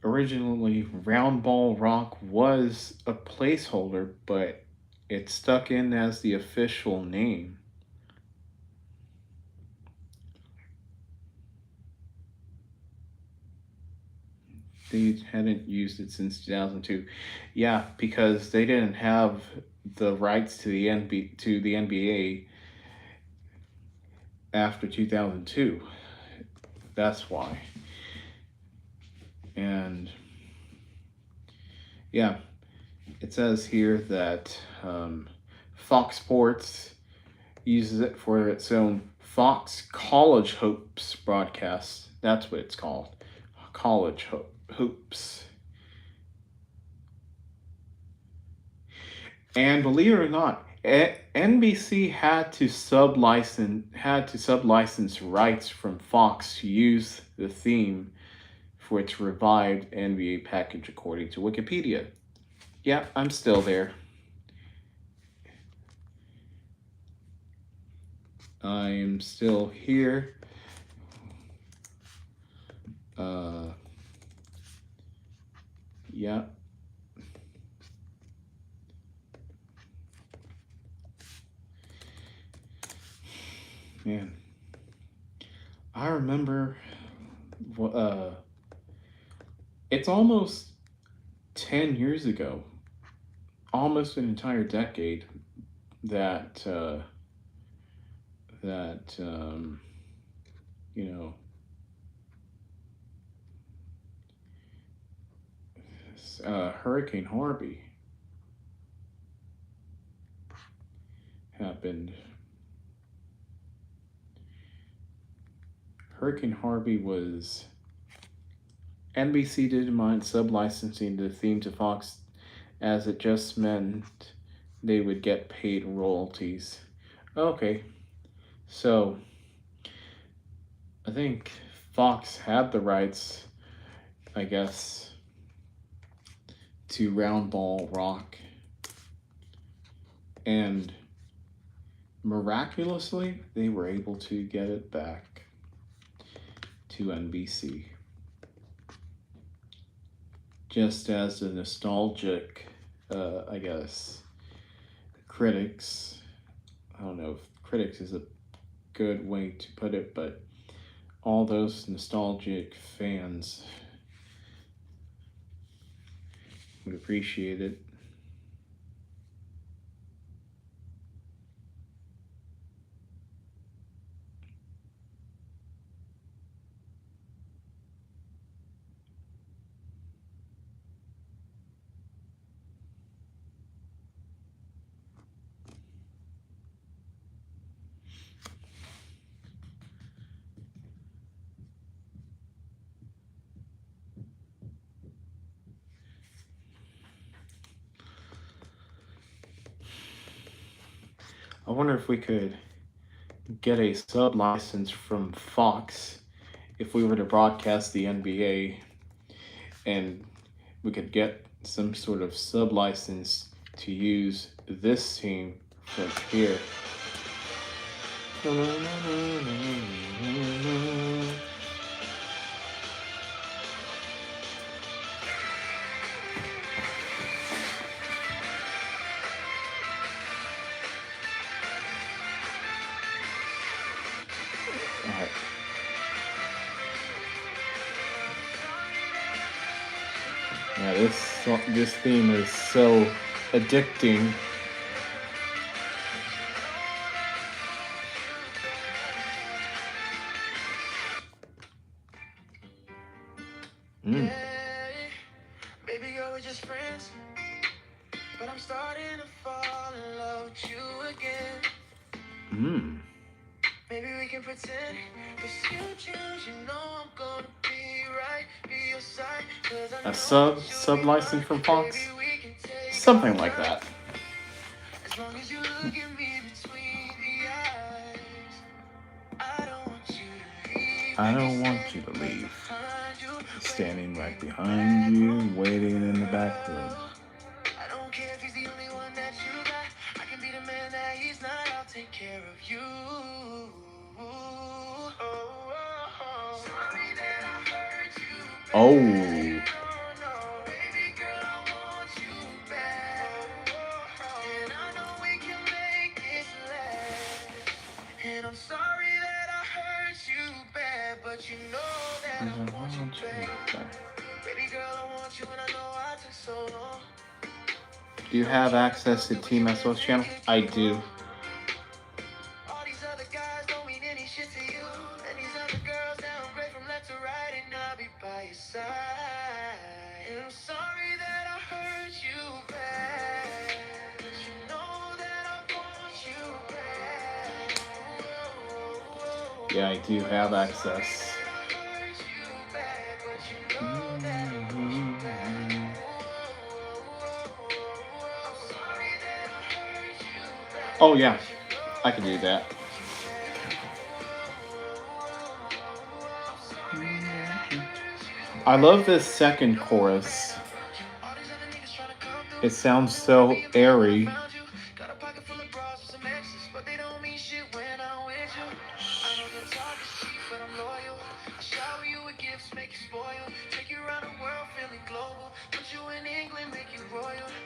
Originally, Round Ball Rock was a placeholder, but it stuck in as the official name. They hadn't used it since 2002. Yeah, because they didn't have the rights to the NBA after 2002. That's why. And yeah, it says here that Fox Sports uses it for its own Fox College Hoops broadcast. That's what it's called. College Hoops. And believe it or not, NBC had to sublicense rights from Fox to use the theme for its revived NBA package, according to Wikipedia. Yeah, I'm still there. I'm still here. Yeah. Man, I remember. It's almost 10 years ago, almost an entire decade, that you know, Hurricane Harvey happened. Hurricane Harvey was. NBC didn't mind sublicensing the theme to Fox, as it just meant they would get paid royalties. Okay, so I think Fox had the rights, I guess, to Round Ball Rock, and miraculously, they were able to get it back to NBC. Just as the nostalgic, I guess, critics, I don't know if critics is a good way to put it, but all those nostalgic fans would appreciate it. I wonder if we could get a sub license from Fox if we were to broadcast the NBA, and we could get some sort of sub license to use this team So here. Alright. Yeah, this theme is so addicting. Baby girl, we're just friends, but I'm starting to fall in love with you again. Maybe we can pretend if you choose, you know I'm gonna be right, be your side, 'cause I know Sub license from Fox, something like that. As long as you look at me between the eyes, I don't want you to leave. I don't want you to leave. Standing right behind you, waiting in the back room. I don't care if he's the only one that you got. I can be the man that he's not. I'll take care of you. Sorry that I hurt you. Oh. Baby girl, I want you back. And I know we can make it last. And I'm sorry that I hurt you bad, but you know that I want you back. Baby girl, I want you, and I know I took so long. Do you have access to Team S.O.S channel? I do. All these other guys don't mean any shit to you. And these other girls down great from left to right, and I'll be by your side. And I'm sorry that I hurt you bad, but you know that I want you back. Yeah, I do have access. Oh yeah, I can do that. I love this second chorus. It sounds so airy.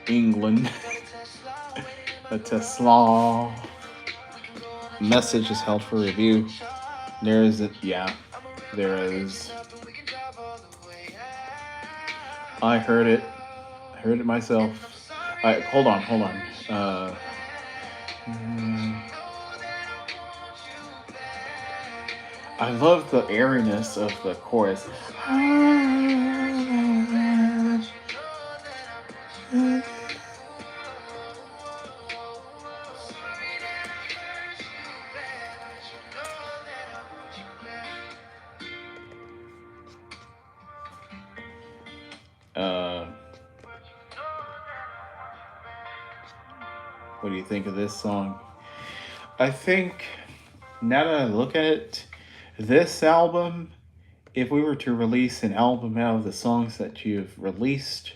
England. A Tesla. Message is held for review. There is it. Yeah, there is. I heard it. I heard it myself. Hold on. I love the airiness of the chorus. What do you think of this song? I think, now that I look at it, this album, if we were to release an album out of the songs that you've released,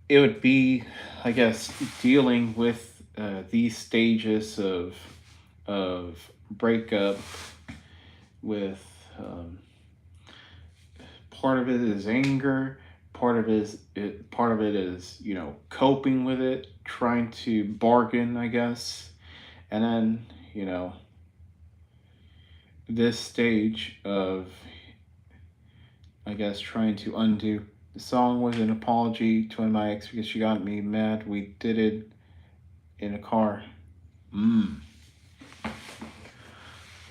it would be, I guess, dealing with these stages of breakup. With part of it is anger, part of it is coping with it, trying to bargain, I guess, and then this stage of, I guess, trying to undo. The song was an apology to my ex because she got me mad. We did it in a car.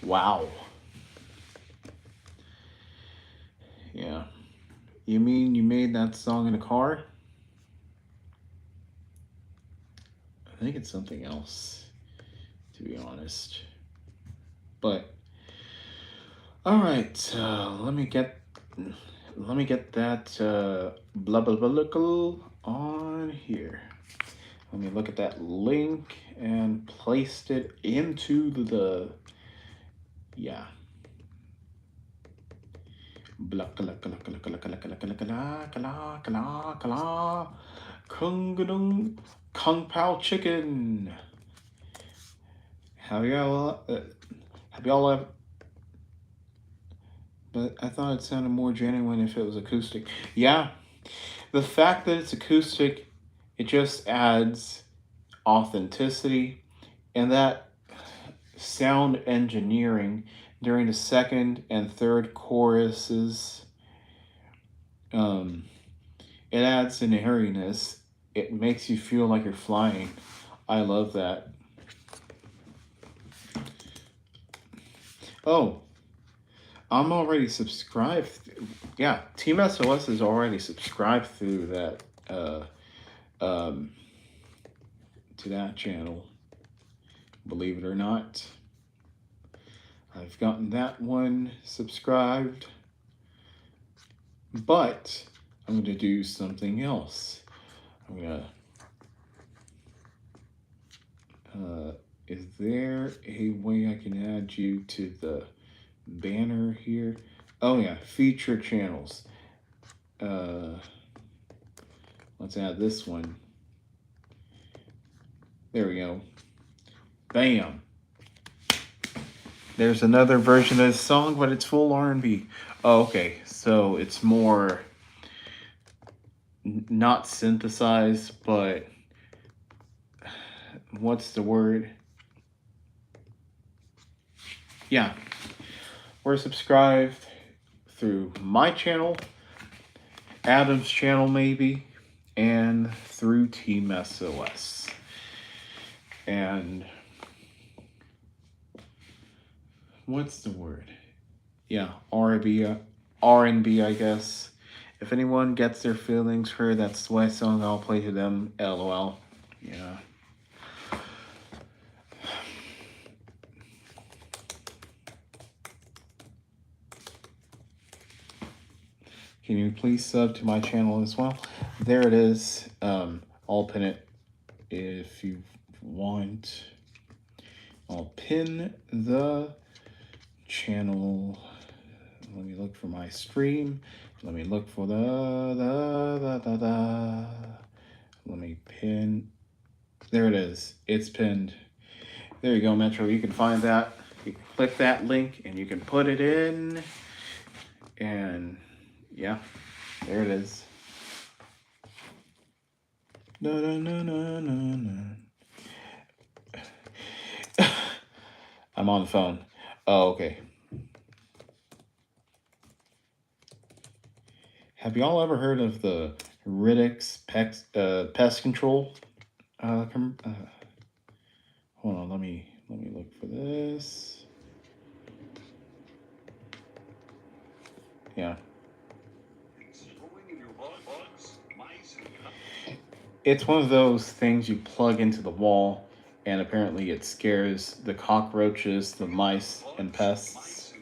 Wow. Yeah. You mean you made that song in a car? I think it's something else, to be honest. But all right, let me get that blah blah blah on here. Let me look at that link and placed it into the yeah. Kung Pao chicken. Have y'all ever? But I thought it sounded more genuine if it was acoustic. Yeah, the fact that it's acoustic, it just adds authenticity, and that sound engineering during the second and third choruses, um, it adds an airiness. It makes you feel like you're flying. I love that. Oh, I'm already subscribed. Yeah, Team S.O.S is already subscribed through that um, to that channel. Believe it or not, I've gotten that one subscribed. But I'm going to do something else. I'm going to. Is there a way I can add you to the banner here? Oh, yeah, feature channels. Let's add this one. There we go. Bam. There's another version of this song, but it's full R&B. Oh, okay. So it's more not synthesized, but what's the word? Yeah. We're subscribed through my channel, Adam's channel maybe, and through Team S.O.S. And what's the word? Yeah, R&B, I guess. If anyone gets their feelings hurt, that's the song I'll play to them. LOL. Yeah. Can you please sub to my channel as well? There it is. I'll pin it if you want. I'll pin the channel. Let me look for my stream. Let me look for let me pin. There it is. It's pinned. There you go, Metro. You can find that. You can click that link and you can put it in. And yeah, there it is. No. I'm on the phone. Oh, okay. Have y'all ever heard of the Riddick's pest control? Hold on, let me look for this. Yeah. It's one of those things you plug into the wall, and apparently it scares the cockroaches, the mice, and pests.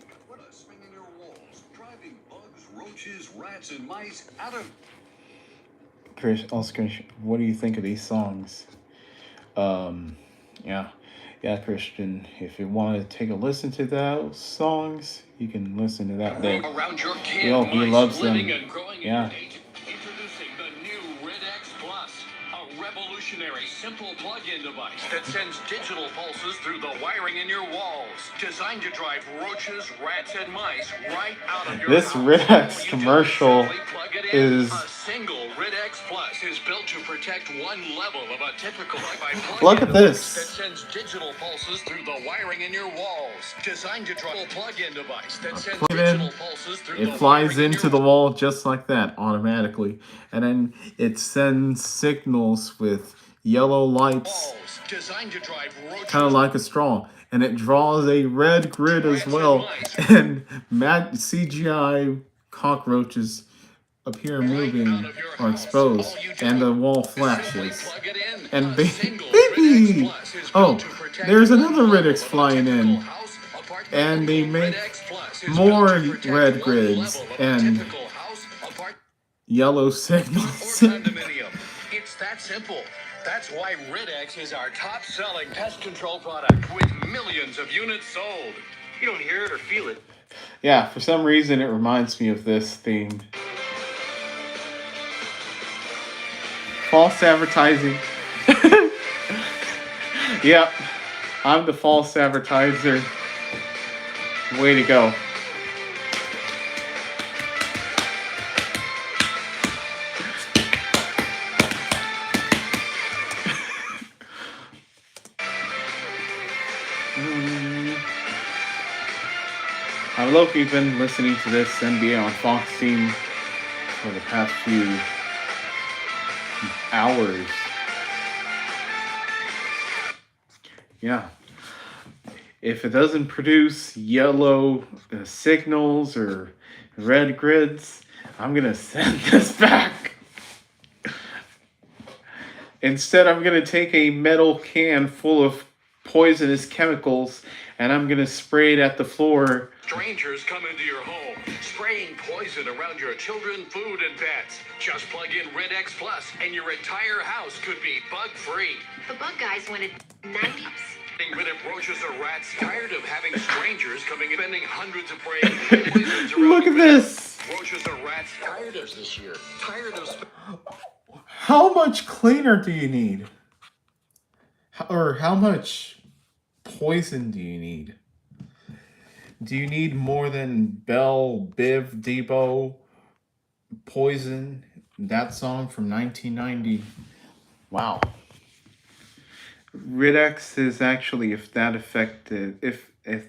Chris, what do you think of these songs? Yeah, Christian. If you want to take a listen to those songs, you can listen to that there. He loves them. Yeah. Introducing the new Red X Plus, a revolutionary simple plug-in device that sends digital pulses through the wiring in your walls, designed to drive roaches, rats, and mice right out of your This house. Red X commercial is. A single Red X Plus is built to protect one level of a typical Look at this. that sends digital pulses through the wiring in your walls, designed to drive a plug-in device that sends digital pulses through it flies into the wall just like that automatically, and then it sends signals with yellow lights, kind of like a straw, and it draws a red grid as well, and CGI cockroaches appear moving or exposed, and the wall flashes. And baby! Oh, there's another Riddix flying in. And they make more red grids and yellow signals. It's that simple. That's why Riddex is our top-selling pest control product with millions of units sold. You don't hear it or feel it. Yeah, for some reason it reminds me of this theme. False advertising. Yep. I'm the false advertiser. Way to go. I've low-key been listening to this NBA on Fox team for the past few hours. Yeah. If it doesn't produce yellow signals or red grids, I'm gonna send this back. Instead, I'm gonna take a metal can full of poisonous chemicals and I'm gonna spray it at the floor. Strangers come into your home, spraying poison around your children, food, and pets. Just plug in Red X Plus, and your entire house could be bug-free. The bug guys wanted 90s. Getting rid of roaches or rats, tired of having strangers coming in, spending hundreds of spraying poisons around. Look at this. Roaches or rats, tired of this year. Tired of. How much cleaner do you need? Or how much poison do you need? Do you need more than Bell, Biv, Debo, Poison? That song from 1990. Wow. Ridex is actually, if that is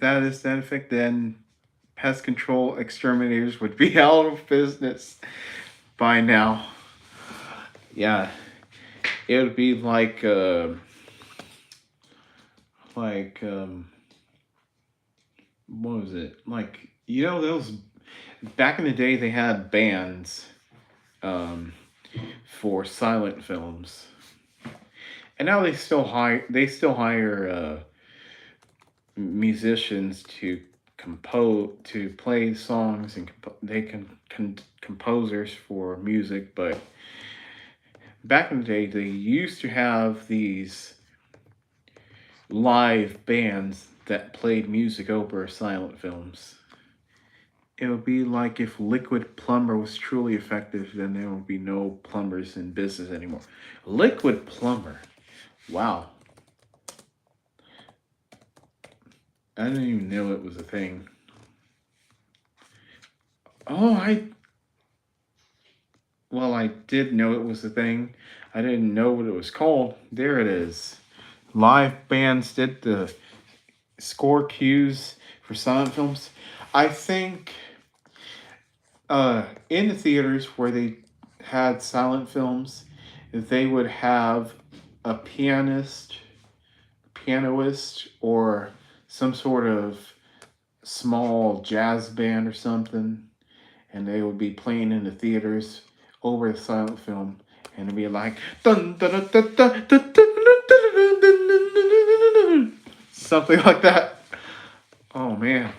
that effect, then pest control exterminators would be out of business by now. Yeah, it would be like what was it? Like, you know, those back in the day they had bands for silent films. And now they still hire musicians to play songs, and they can composers for music. But back in the day, they used to have these live bands that played music over silent films. It would be like if Liquid Plumber was truly effective, then there would be no plumbers in business anymore. Liquid Plumber. Wow. I didn't even know it was a thing. Oh, I did know it was a thing. I didn't know what it was called. There it is. Live bands did the score cues for silent films. I think in the theaters where they had silent films, they would have a pianist, or some sort of small jazz band or something, and they would be playing in the theaters over the silent film, and it'd be like dun, dun, dun, dun, dun, dun, dun, something like that. Oh man.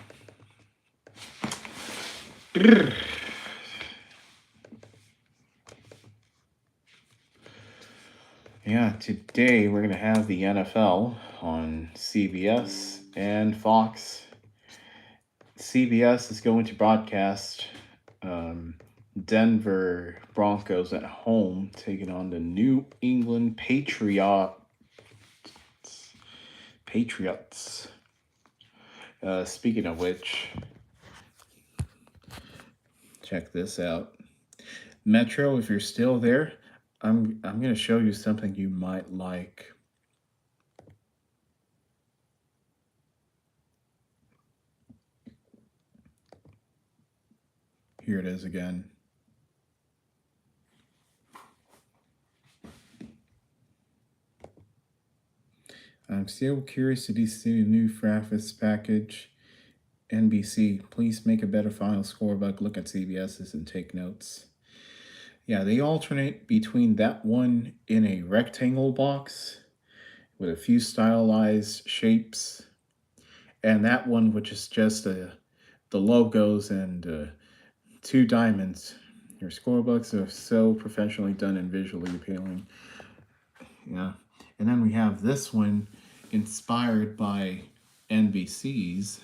Yeah, today we're going to have the NFL on CBS and Fox. CBS is going to broadcast Denver Broncos at home taking on the New England Patriots. Speaking of which, check this out. Metro, if you're still there, I'm going to show you something you might like. Here it is again. I'm still curious to see the new Frafis package. NBC, please make a better final score, but look at CBS's and take notes. Yeah, they alternate between that one in a rectangle box with a few stylized shapes, and that one which is just the logos and 2 diamonds. Your scorebooks are so professionally done and visually appealing. Yeah. And then we have this one inspired by NBC's.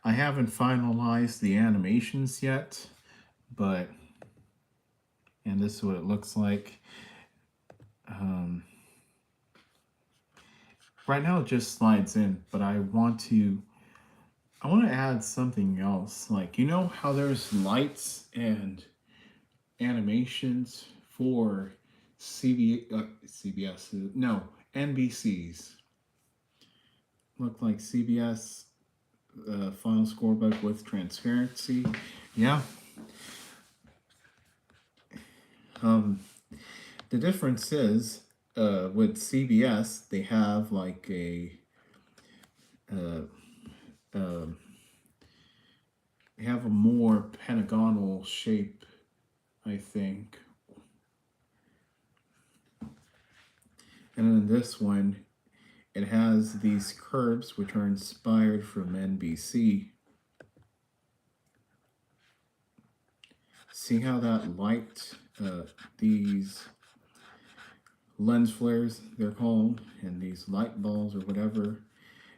I haven't finalized the animations yet, and this is what it looks like. Right now it just slides in, but I want to add something else. Like, you know how there's lights and animations for CBS, no, NBC's. Look like CBS final scorebook with transparency. Yeah. The difference is with CBS, they have like uh, they have a more pentagonal shape, I think. And then this one, it has these curves which are inspired from NBC. See how that light, these lens flares, they're called, and these light balls or whatever,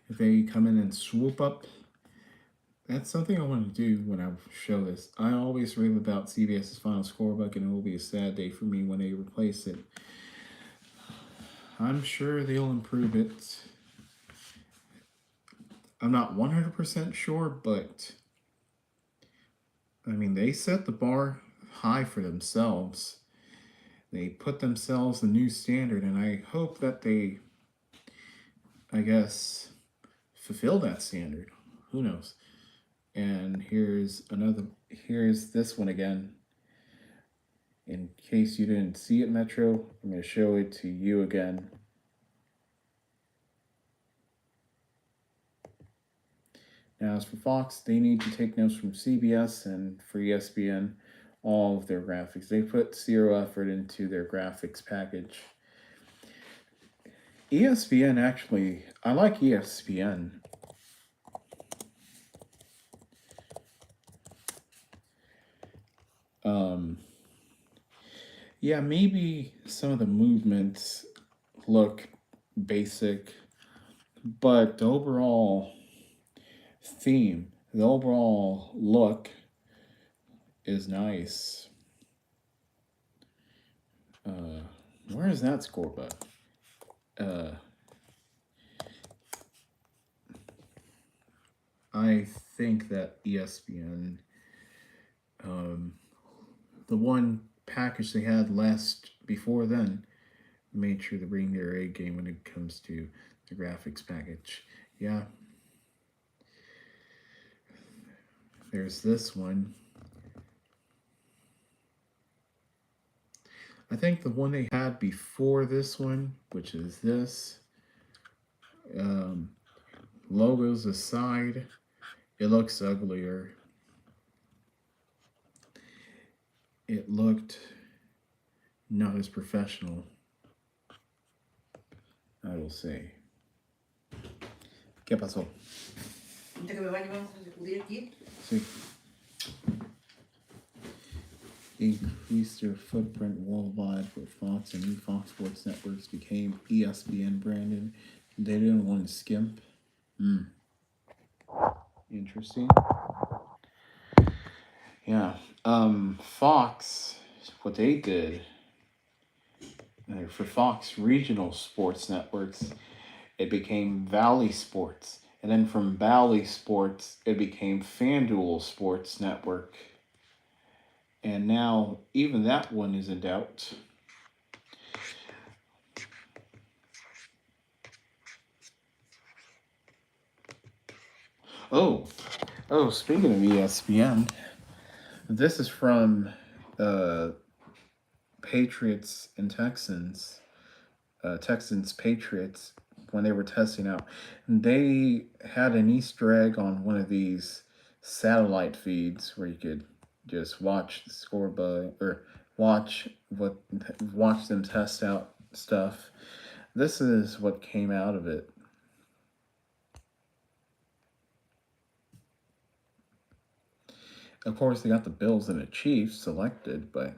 if they come in and swoop up, that's something I want to do when I show this. I always rave about CBS's final scorebook, and it will be a sad day for me when they replace it. I'm sure they'll improve it. I'm not 100% sure, but I mean, they set the bar high for themselves. They put themselves a new standard, and I hope that they, I guess, fulfill that standard. Who knows? And here's this one again. In case you didn't see it, Metro, I'm going to show it to you again. Now, as for Fox, they need to take notes from CBS, and for ESPN, all of their graphics. They put zero effort into their graphics package. ESPN, actually, I like ESPN. Yeah, maybe some of the movements look basic, but the overall theme, the overall look is nice. Where is that scorebook? I think that ESPN, the one package they had before then, made sure to bring their A game when it comes to the graphics package. Yeah. There's this one. I think the one they had before this one, which is this, logos aside, it looks uglier. It looked not as professional, I will say. ¿Qué pasó? Ahorita que me baño vamos a sacudir aquí. Sí. Increased their footprint worldwide with Fox, and new Fox Sports networks became ESPN branded. They didn't want to skimp. Interesting. Yeah. Fox, what they did for Fox regional sports networks, it became Valley Sports. And then from Valley Sports, it became FanDuel Sports Network. And now even that one is in doubt. Oh, speaking of ESPN, this is from Patriots and Texans. Texans Patriots, when they were testing out. They had an Easter egg on one of these satellite feeds where you could just watch the scorebook or watch them test out stuff. This is what came out of it. Of course, they got the Bills and the Chiefs selected, but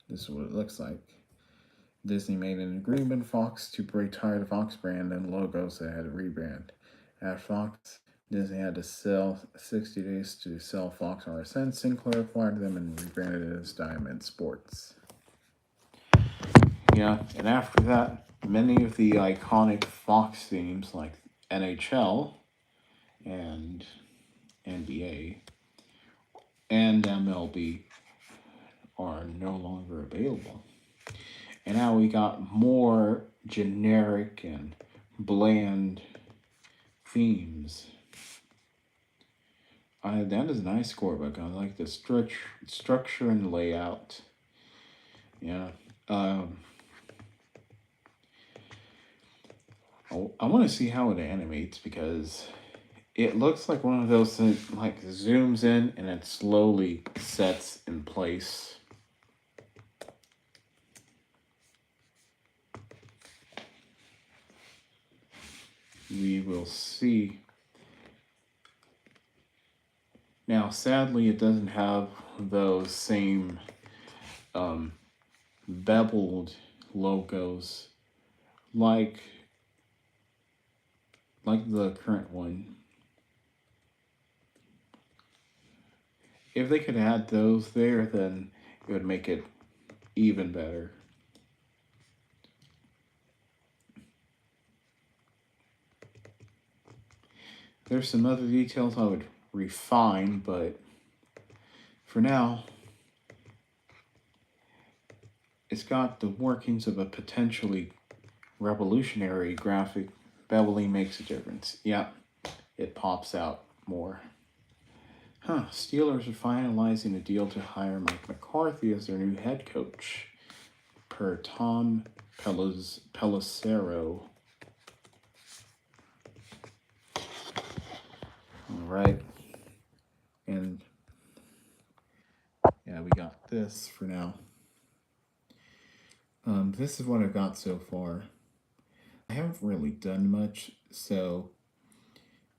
this is what it looks like. Disney made an agreement with Fox to retire the Fox brand and logos that had to rebrand. At Fox, Disney had to sell 60 days to sell Fox RSN. Sinclair acquired them and rebranded it as Diamond Sports. Yeah, and after that, many of the iconic Fox themes like NHL and NBA and MLB are no longer available. And now we got more generic and bland themes. That is a nice scorebook. I like the structure and layout. Yeah. Um, I want to see how it animates because it looks like one of those that like zooms in and it slowly sets in place. We will see. Now, sadly, it doesn't have those same beveled logos like the current one. If they could add those there, then it would make it even better. There's some other details I would refine, but for now, it's got the workings of a potentially revolutionary graphic. Beverly makes a difference. Yeah, it pops out more. Steelers are finalizing a deal to hire Mike McCarthy as their new head coach, per Tom Pelissero. All right. And yeah, we got this for now. This is what I've got so far. I haven't really done much, so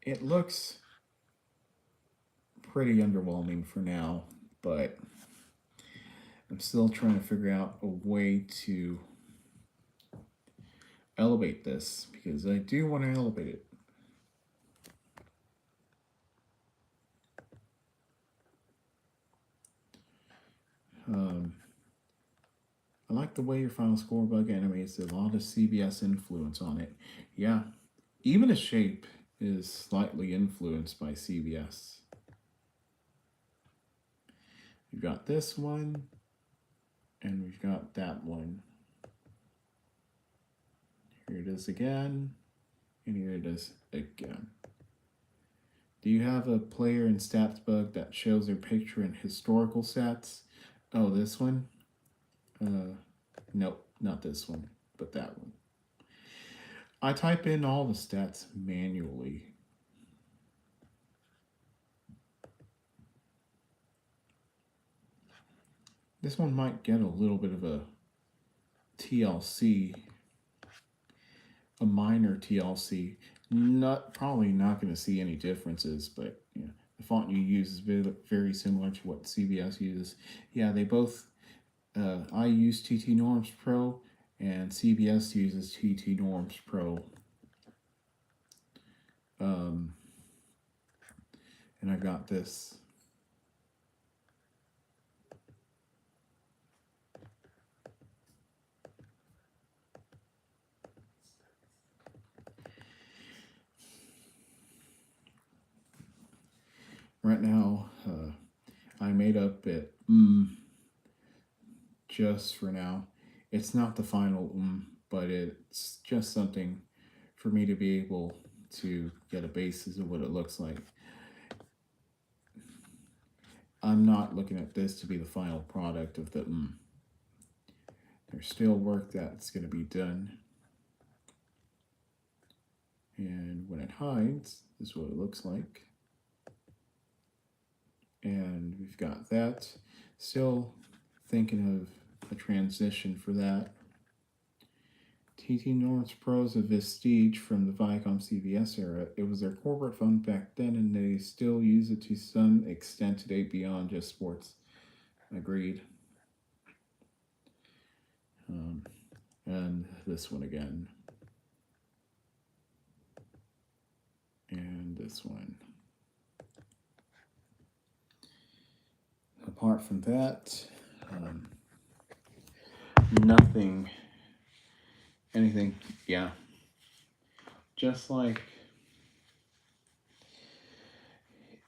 it looks pretty underwhelming for now, but I'm still trying to figure out a way to elevate this because I do want to elevate it. I like the way your final scorebug animates a lot of CBS influence on it. Yeah, even the shape is slightly influenced by CBS. We've got this one, and we've got that one. Here it is again, and here it is again. Do you have a player in Stabdard that shows their picture in historical stats? Oh, this one? Nope, not this one, but that one. I type in all the stats manually. This one might get a little bit of a TLC, a minor TLC. Probably not going to see any differences, but yeah, the font you use is very similar to what CBS uses. Yeah, they both. I use TT Norms Pro, and CBS uses TT Norms Pro. And I've got this. Right now, I made up it just for now. It's not the final but it's just something for me to be able to get a basis of what it looks like. I'm not looking at this to be the final product of the There's still work that's going to be done. And when it hides, this is what it looks like. And we've got that. Still thinking of a transition for that. TT Norms Pro is a vestige from the Viacom CBS era. It was their corporate phone back then, and they still use it to some extent today beyond just sports. Agreed. And this one again. And this one. Apart from that, nothing anything, yeah. Just like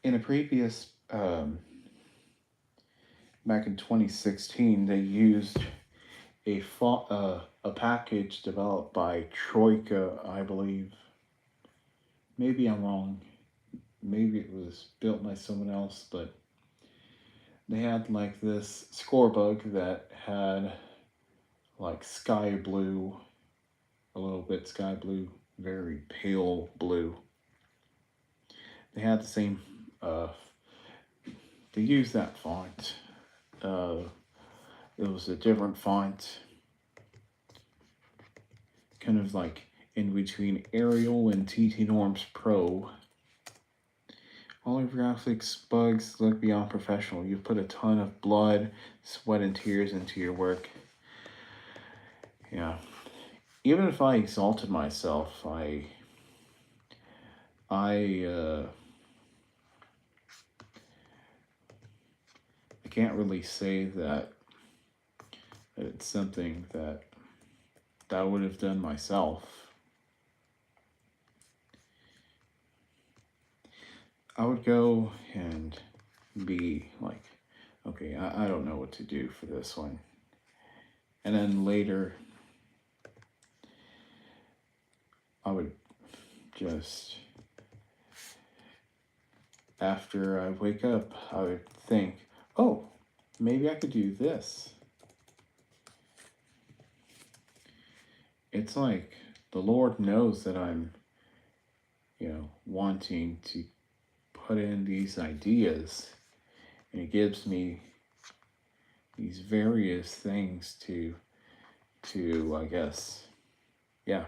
in a previous, back in 2016, they used a package developed by Troika, I believe. Maybe I'm wrong. Maybe it was built by someone else, but they had like this scorebug that had like sky blue, a little bit sky blue, very pale blue. They had the same, they used that font. It was a different font, kind of like in between Arial and TT Norms Pro. All your graphics bugs look beyond professional. You've put a ton of blood, sweat, and tears into your work. Yeah. Even if I exalted myself, I can't really say that it's something that I would have done myself. I would go and be like, okay, I don't know what to do for this one. And then later, I would just, after I wake up, I would think, oh, maybe I could do this. It's like the Lord knows that I'm, wanting to put in these ideas, and it gives me these various things to I guess, yeah.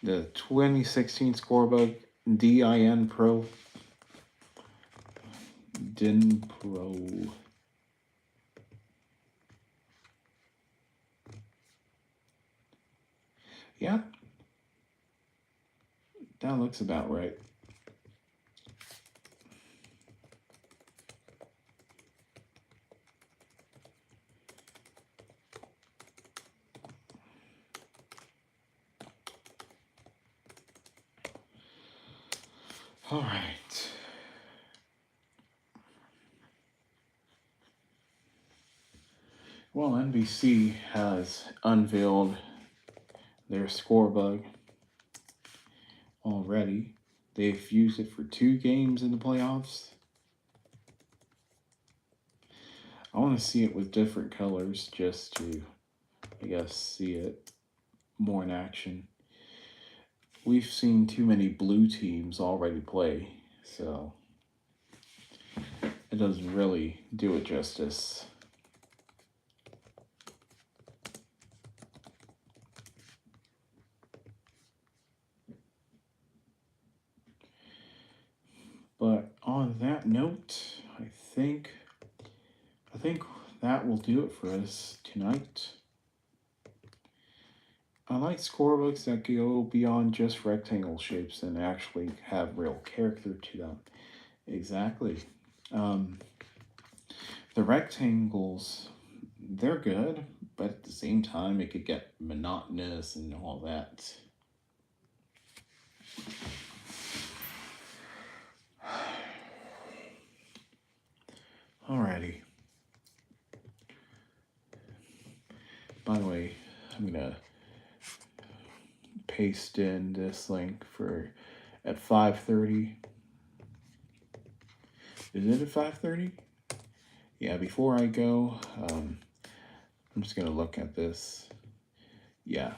The 2016 scorebug DIN Pro. DIN Pro. Yeah. That looks about right. All right. Well, NBC has unveiled their scorebug already. They've used it for 2 games in the playoffs. I want to see it with different colors just to, I guess, see it more in action. We've seen too many blue teams already play, so it doesn't really do it justice. But on that note, I think that will do it for us tonight. I like scorebooks that go beyond just rectangle shapes and actually have real character to them. Exactly. The rectangles, they're good, but at the same time, it could get monotonous and all that. Alrighty. By the way, I'm gonna paste in this link for at 5:30. Is it at 5:30? Yeah, before I go, I'm just gonna look at this. Yeah,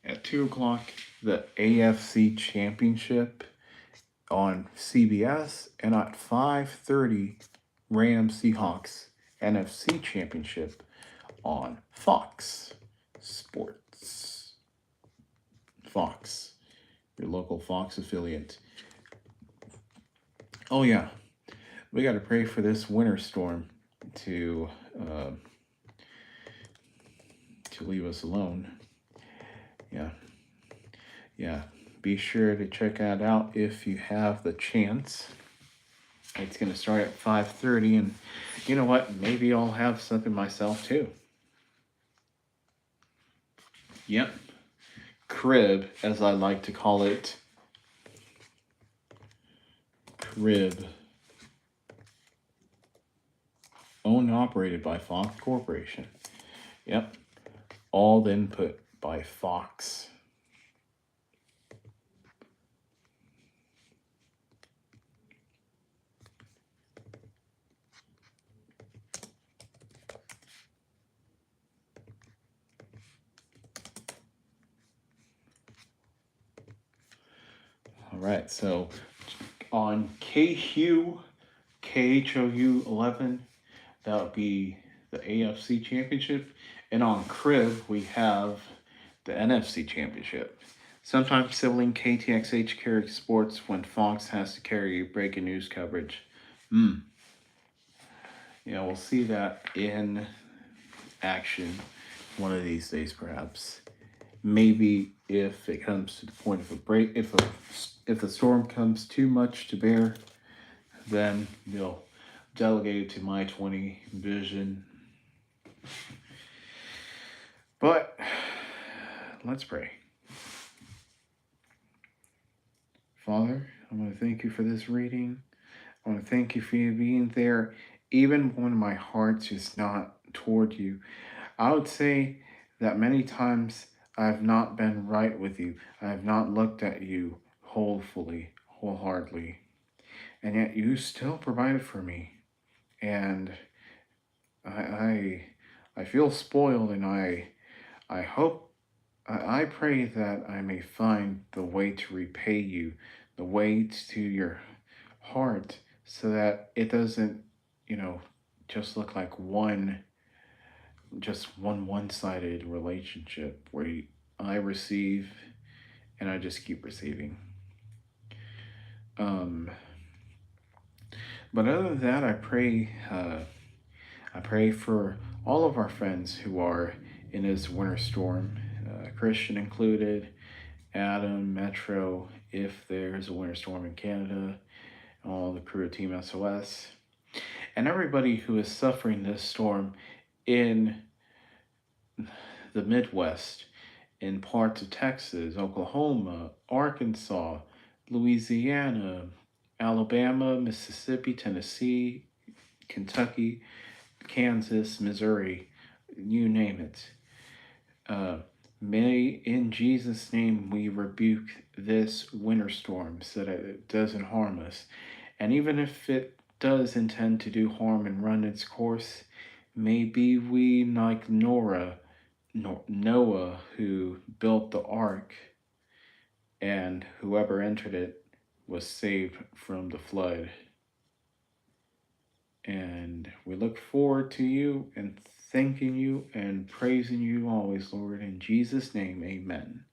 at 2 o'clock, the AFC Championship on CBS, and at 5:30, Rams Seahawks NFC Championship on Fox Sports. Fox, your local Fox affiliate. Oh yeah, we got to pray for this winter storm to leave us alone. Yeah. Be sure to check that out if you have the chance. It's gonna start at 5:30, and you know what? Maybe I'll have something myself too. Yep. crib, as I like to call it. Crib. Owned and operated by Fox Corporation. Yep. All input by Fox. All right, so on KHOU 11, that would be the AFC Championship. And on Crib, we have the NFC Championship. Sometimes sibling KTXH carries sports when Fox has to carry breaking news coverage. We'll see that in action one of these days, perhaps. Maybe if it comes to the point of a break, if the storm comes too much to bear, then they'll delegate it to my 20 vision. But let's pray. Father, I want to thank you for this reading. I want to thank you for you being there, even when my heart is not toward you. I would say that many times I have not been right with you. I have not looked at you wholeheartedly. And yet you still provided for me. And I feel spoiled, and I hope, I pray that I may find the way to repay you, the way to your heart, so that it doesn't, just look like one one-sided relationship where I receive and I just keep receiving. But other than that, I pray for all of our friends who are in this winter storm, Christian included, Adam, Metro, if there's a winter storm in Canada, all the crew of Team S.O.S, and everybody who is suffering this storm in the Midwest, in parts of Texas, Oklahoma, Arkansas, Louisiana, Alabama, Mississippi, Tennessee, Kentucky, Kansas, Missouri, you name it. May, in Jesus' name, we rebuke this winter storm so that it doesn't harm us. And even if it does intend to do harm and run its course, maybe we, like Noah, who built the ark, and whoever entered it was saved from the flood. And we look forward to you and thanking you and praising you always, Lord. In Jesus' name, amen.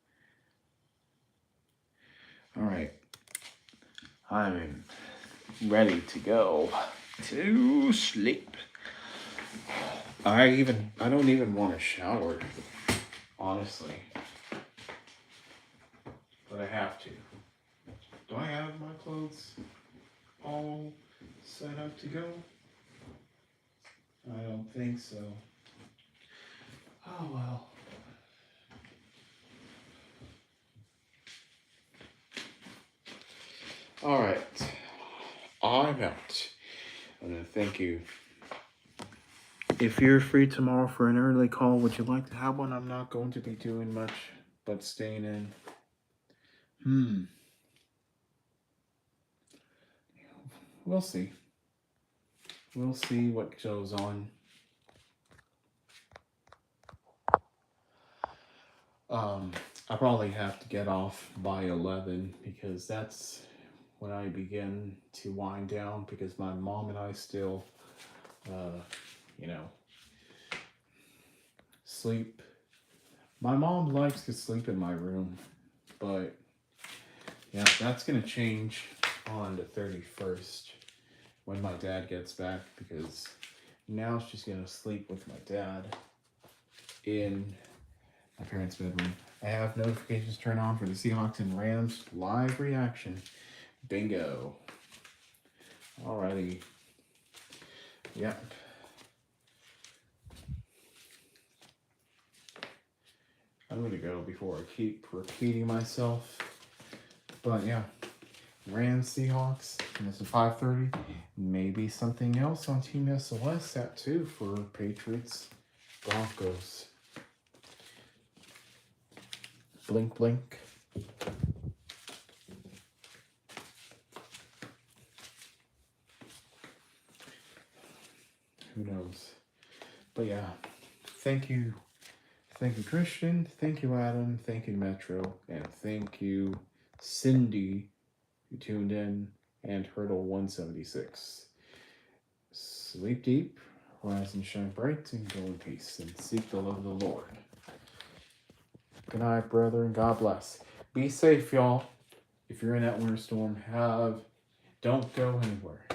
All right. I'm ready to go to sleep. I don't even want to shower, honestly. But I have to. Do I have my clothes all set up to go? I don't think so. Oh well. Alright. I'm out. I'm gonna thank you. If you're free tomorrow for an early call, would you like to have one? I'm not going to be doing much but staying in. We'll see. We'll see what goes on. I probably have to get off by 11 because that's when I begin to wind down, because my mom and I still, sleep. My mom likes to sleep in my room, but yeah, that's going to change on the 31st when my dad gets back, because now she's going to sleep with my dad in my parents' bedroom. I have notifications turned on for the Seahawks and Rams live reaction. Bingo. Alrighty. Yep. I'm gonna go before I keep repeating myself. But yeah, Rams, Seahawks, and this is 5:30. Maybe something else on Team S.O.S at 2 for Patriots, Broncos. Blink, blink. Who knows? But yeah, thank you. Thank you, Christian. Thank you, Adam. Thank you, Metro. And thank you, Cindy, who tuned in, and Hurdle176. Sleep deep, rise and shine bright, and go in peace, and seek the love of the Lord. Good night, brethren. God bless. Be safe, y'all. If you're in that winter storm, don't go anywhere.